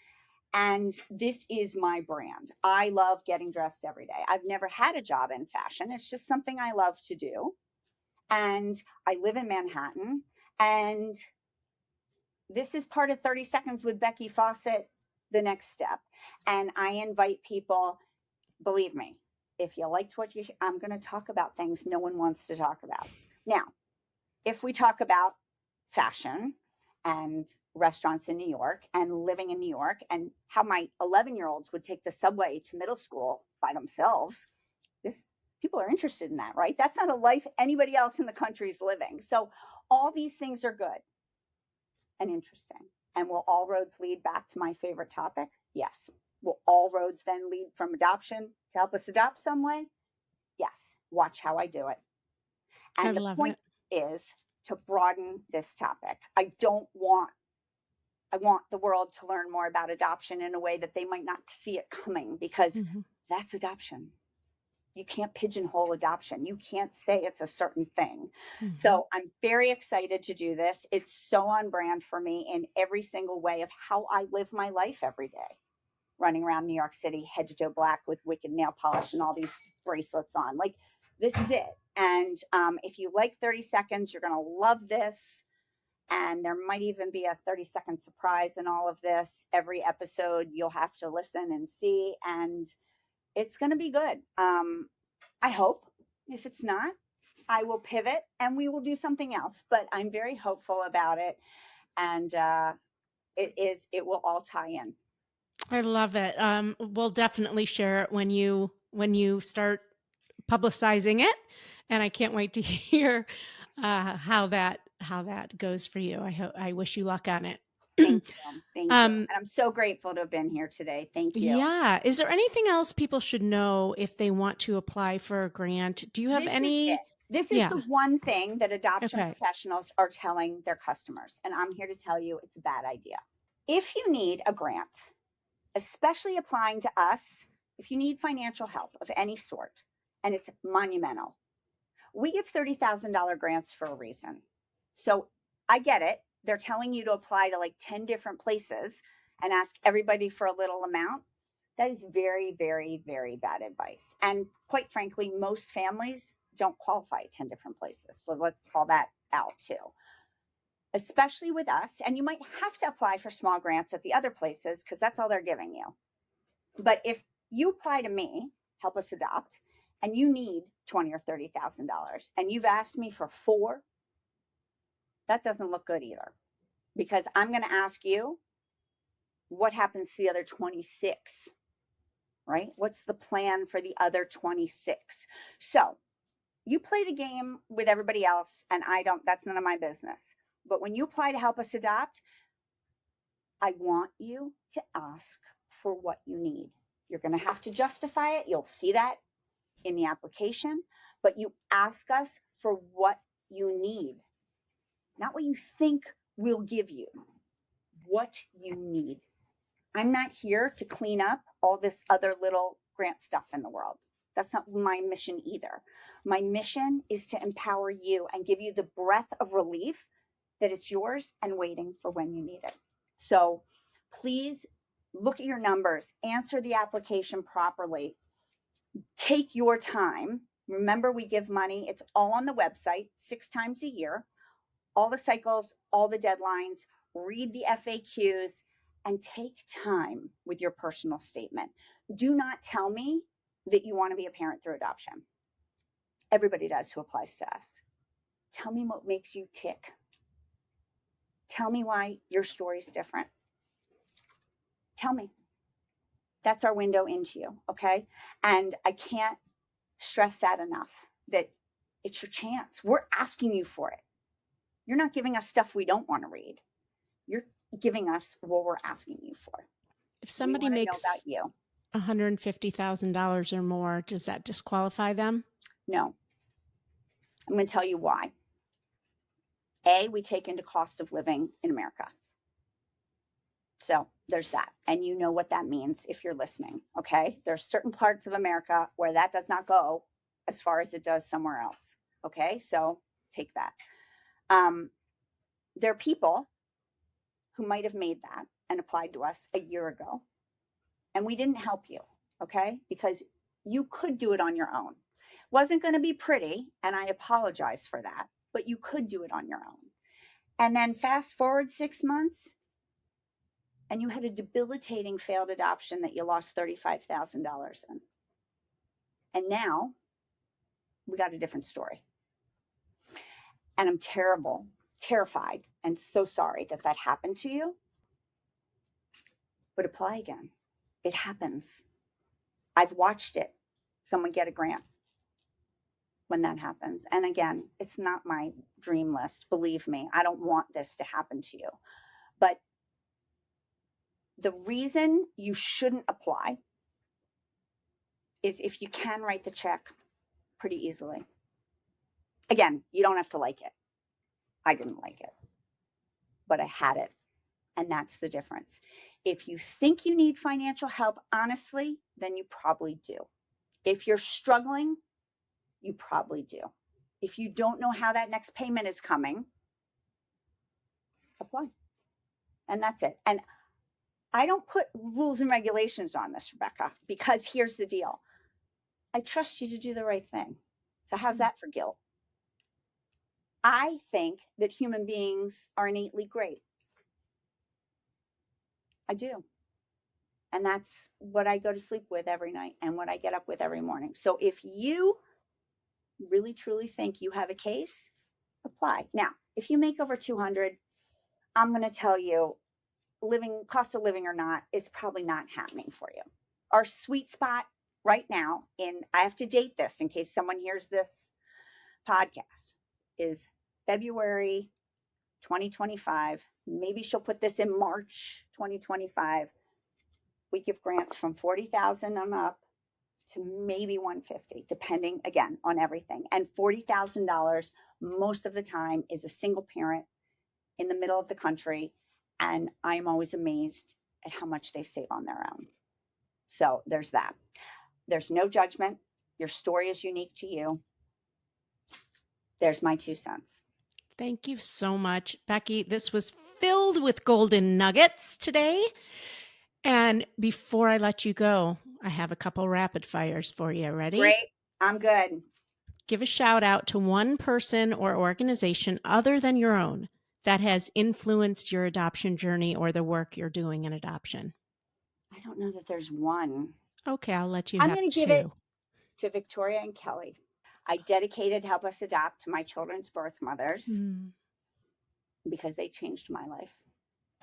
And this is my brand. I love getting dressed every day. I've never had a job in fashion. It's just something I love to do. And I live in Manhattan. And this is part of 30 Seconds with Becky Fawcett, the next step. And I invite people, believe me, if you liked what I'm going to talk about things no one wants to talk about. Now, if we talk about fashion and restaurants in New York and living in New York and how my 11-year-olds would take the subway to middle school by themselves, people are interested in that, right? That's not a life anybody else in the country is living. So all these things are good and interesting. And will all roads lead back to my favorite topic? Yes. Will all roads then lead from adoption to help us adopt some way? Yes. Watch how I do it. And the point is to broaden this topic. I want the world to learn more about adoption in a way that they might not see it coming, because that's adoption. You can't pigeonhole adoption. You can't say it's a certain thing. So I'm very excited to do this. It's so on brand for me in every single way of how I live my life every day. Running around New York City, head to toe black with wicked nail polish and all these bracelets on. Like, this is it. And if you like 30 Seconds, you're going to love this. And there might even be a 30-second surprise in all of this. Every episode you'll have to listen and see. And it's going to be good. I hope. If it's not, I will pivot and we will do something else. But I'm very hopeful about it. And it will all tie in. I love it. We'll definitely share it when you start publicizing it, and I can't wait to hear how that goes for you. I wish you luck on it. Thank you. Thank you. Um, And I'm so grateful to have been here today. Thank you. yeah. Is there anything else people should know if they want to apply for a grant? Do you have This is it. any? This is the Yeah. one thing that adoption Okay. professionals are telling their customers. And I'm here to tell you it's a bad idea. If you need a grant, especially applying to us, if you need financial help of any sort, and it's monumental, we give $30,000 grants for a reason. So I get it. They're telling you to apply to like 10 different places and ask everybody for a little amount. That is very, very, very bad advice. And quite frankly, most families don't qualify at 10 different places. So let's call that out too, especially with us. And you might have to apply for small grants at the other places because that's all they're giving you. But if you apply to me, Help Us Adopt, and you need $20,000 or $30,000, and you've asked me for $4,000, that doesn't look good either. Because I'm going to ask you, what happens to the other 26, right? What's the plan for the other 26? So you play the game with everybody else, and that's none of my business. But when you apply to Help Us Adopt, I want you to ask for what you need. You're going to have to justify it. You'll see that in the application, but you ask us for what you need, not what you think we'll give you, what you need. I'm not here to clean up all this other little grant stuff in the world. That's not my mission either. My mission is to empower you and give you the breath of relief that it's yours and waiting for when you need it. So please look at your numbers, answer the application properly, take your time. Remember, we give money. It's all on the website 6 times a year, all the cycles, all the deadlines, read the FAQs, and take time with your personal statement. Do not tell me that you want to be a parent through adoption. Everybody does who applies to us. Tell me what makes you tick. Tell me why your story is different. Tell me. That's our window into you, okay? And I can't stress that enough, that it's your chance. We're asking you for it. You're not giving us stuff we don't want to read. You're giving us what we're asking you for. If We somebody want to know about makes you. $150,000 or more, does that disqualify them? No. I'm going to tell you why. A, we take into cost of living in America. So there's that. And you know what that means if you're listening, okay? There's certain parts of America where that does not go as far as it does somewhere else, okay? So take that. There are people who might have made that and applied to us a year ago, and we didn't help you, okay? Because you could do it on your own. Wasn't going to be pretty, and I apologize for that, but you could do it on your own. And then fast forward 6 months, and you had a debilitating failed adoption that you lost $35,000 in. And now we got a different story. And I'm terrified, and so sorry that that happened to you. But apply again. It happens. I've watched it. Someone get a grant when that happens. And again, it's not my dream list. Believe me, I don't want this to happen to you. But the reason you shouldn't apply is if you can write the check pretty easily. Again, you don't have to like it. I didn't like it, but I had it. And that's the difference. If you think you need financial help, honestly, then you probably do. If you're struggling, you probably do. If you don't know how that next payment is coming, apply. And that's it. And I don't put rules and regulations on this, Rebecca, because here's the deal. I trust you to do the right thing. So how's that for guilt? I think that human beings are innately great. I do. And that's what I go to sleep with every night and what I get up with every morning. So if you really truly think you have a case, apply. Now, if you make over 200, I'm going to tell you, cost of living or not, is probably not happening for you. Our sweet spot right now, I have to date this in case someone hears this podcast, is February 2025. Maybe she'll put this in March 2025. We give grants from $40,000 and up to maybe $150,000, depending again on everything. And $40,000 most of the time is a single parent in the middle of the country, and I'm always amazed at how much they save on their own. So there's that. There's no judgment. Your story is unique to you. There's my 2 cents. Thank you so much, Becky. This was filled with golden nuggets today. And before I let you go, I have a couple rapid fires for you. Ready? Great. I'm good. Give a shout out to one person or organization other than your own that has influenced your adoption journey or the work you're doing in adoption. I don't know that there's one. Okay, I'll let you I'm have going to two. give it to Victoria and Kelly. I dedicated Help Us Adopt to my children's birth mothers because they changed my life.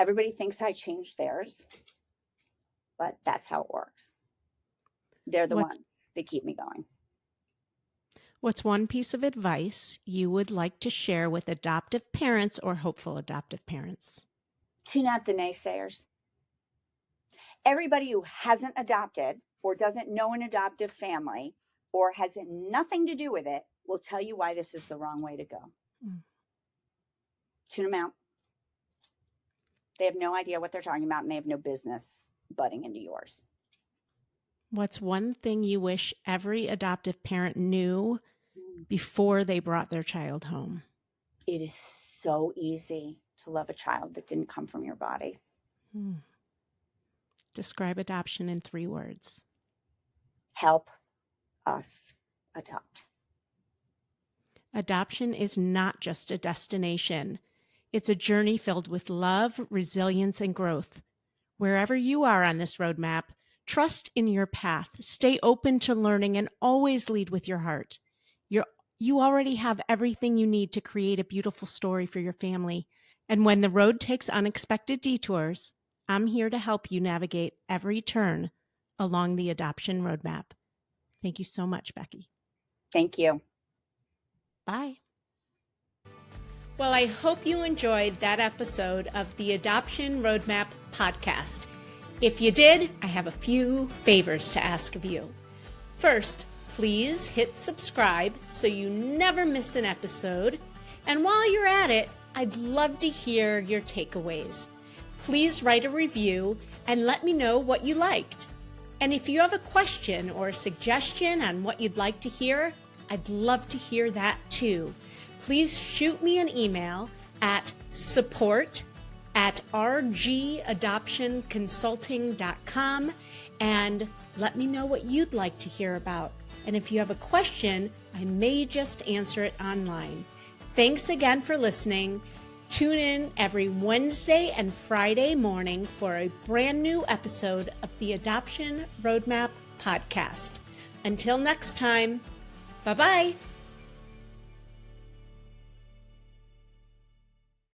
Everybody thinks I changed theirs, but that's how it works. They're the ones that keep me going. What's one piece of advice you would like to share with adoptive parents or hopeful adoptive parents? Tune out the naysayers. Everybody who hasn't adopted or doesn't know an adoptive family or has nothing to do with it will tell you why this is the wrong way to go. Tune them out. They have no idea what they're talking about, and they have no business butting into yours. What's one thing you wish every adoptive parent knew before they brought their child home? It is so easy to love a child that didn't come from your body. Describe adoption in 3 words. Help us adopt. Adoption is not just a destination. It's a journey filled with love, resilience, and growth. Wherever you are on this roadmap, trust in your path. Stay open to learning and always lead with your heart. You already have everything you need to create a beautiful story for your family. And when the road takes unexpected detours, I'm here to help you navigate every turn along the adoption roadmap. Thank you so much, Becky. Thank you. Bye. Well, I hope you enjoyed that episode of the Adoption Roadmap podcast. If you did, I have a few favors to ask of you. First, please hit subscribe so you never miss an episode. And while you're at it, I'd love to hear your takeaways. Please write a review and let me know what you liked. And if you have a question or a suggestion on what you'd like to hear, I'd love to hear that too. Please shoot me an email at support@rgadoptionconsulting.com and let me know what you'd like to hear about. And if you have a question, I may just answer it online. Thanks again for listening. Tune in every Wednesday and Friday morning for a brand new episode of the Adoption Roadmap podcast. Until next time, bye-bye.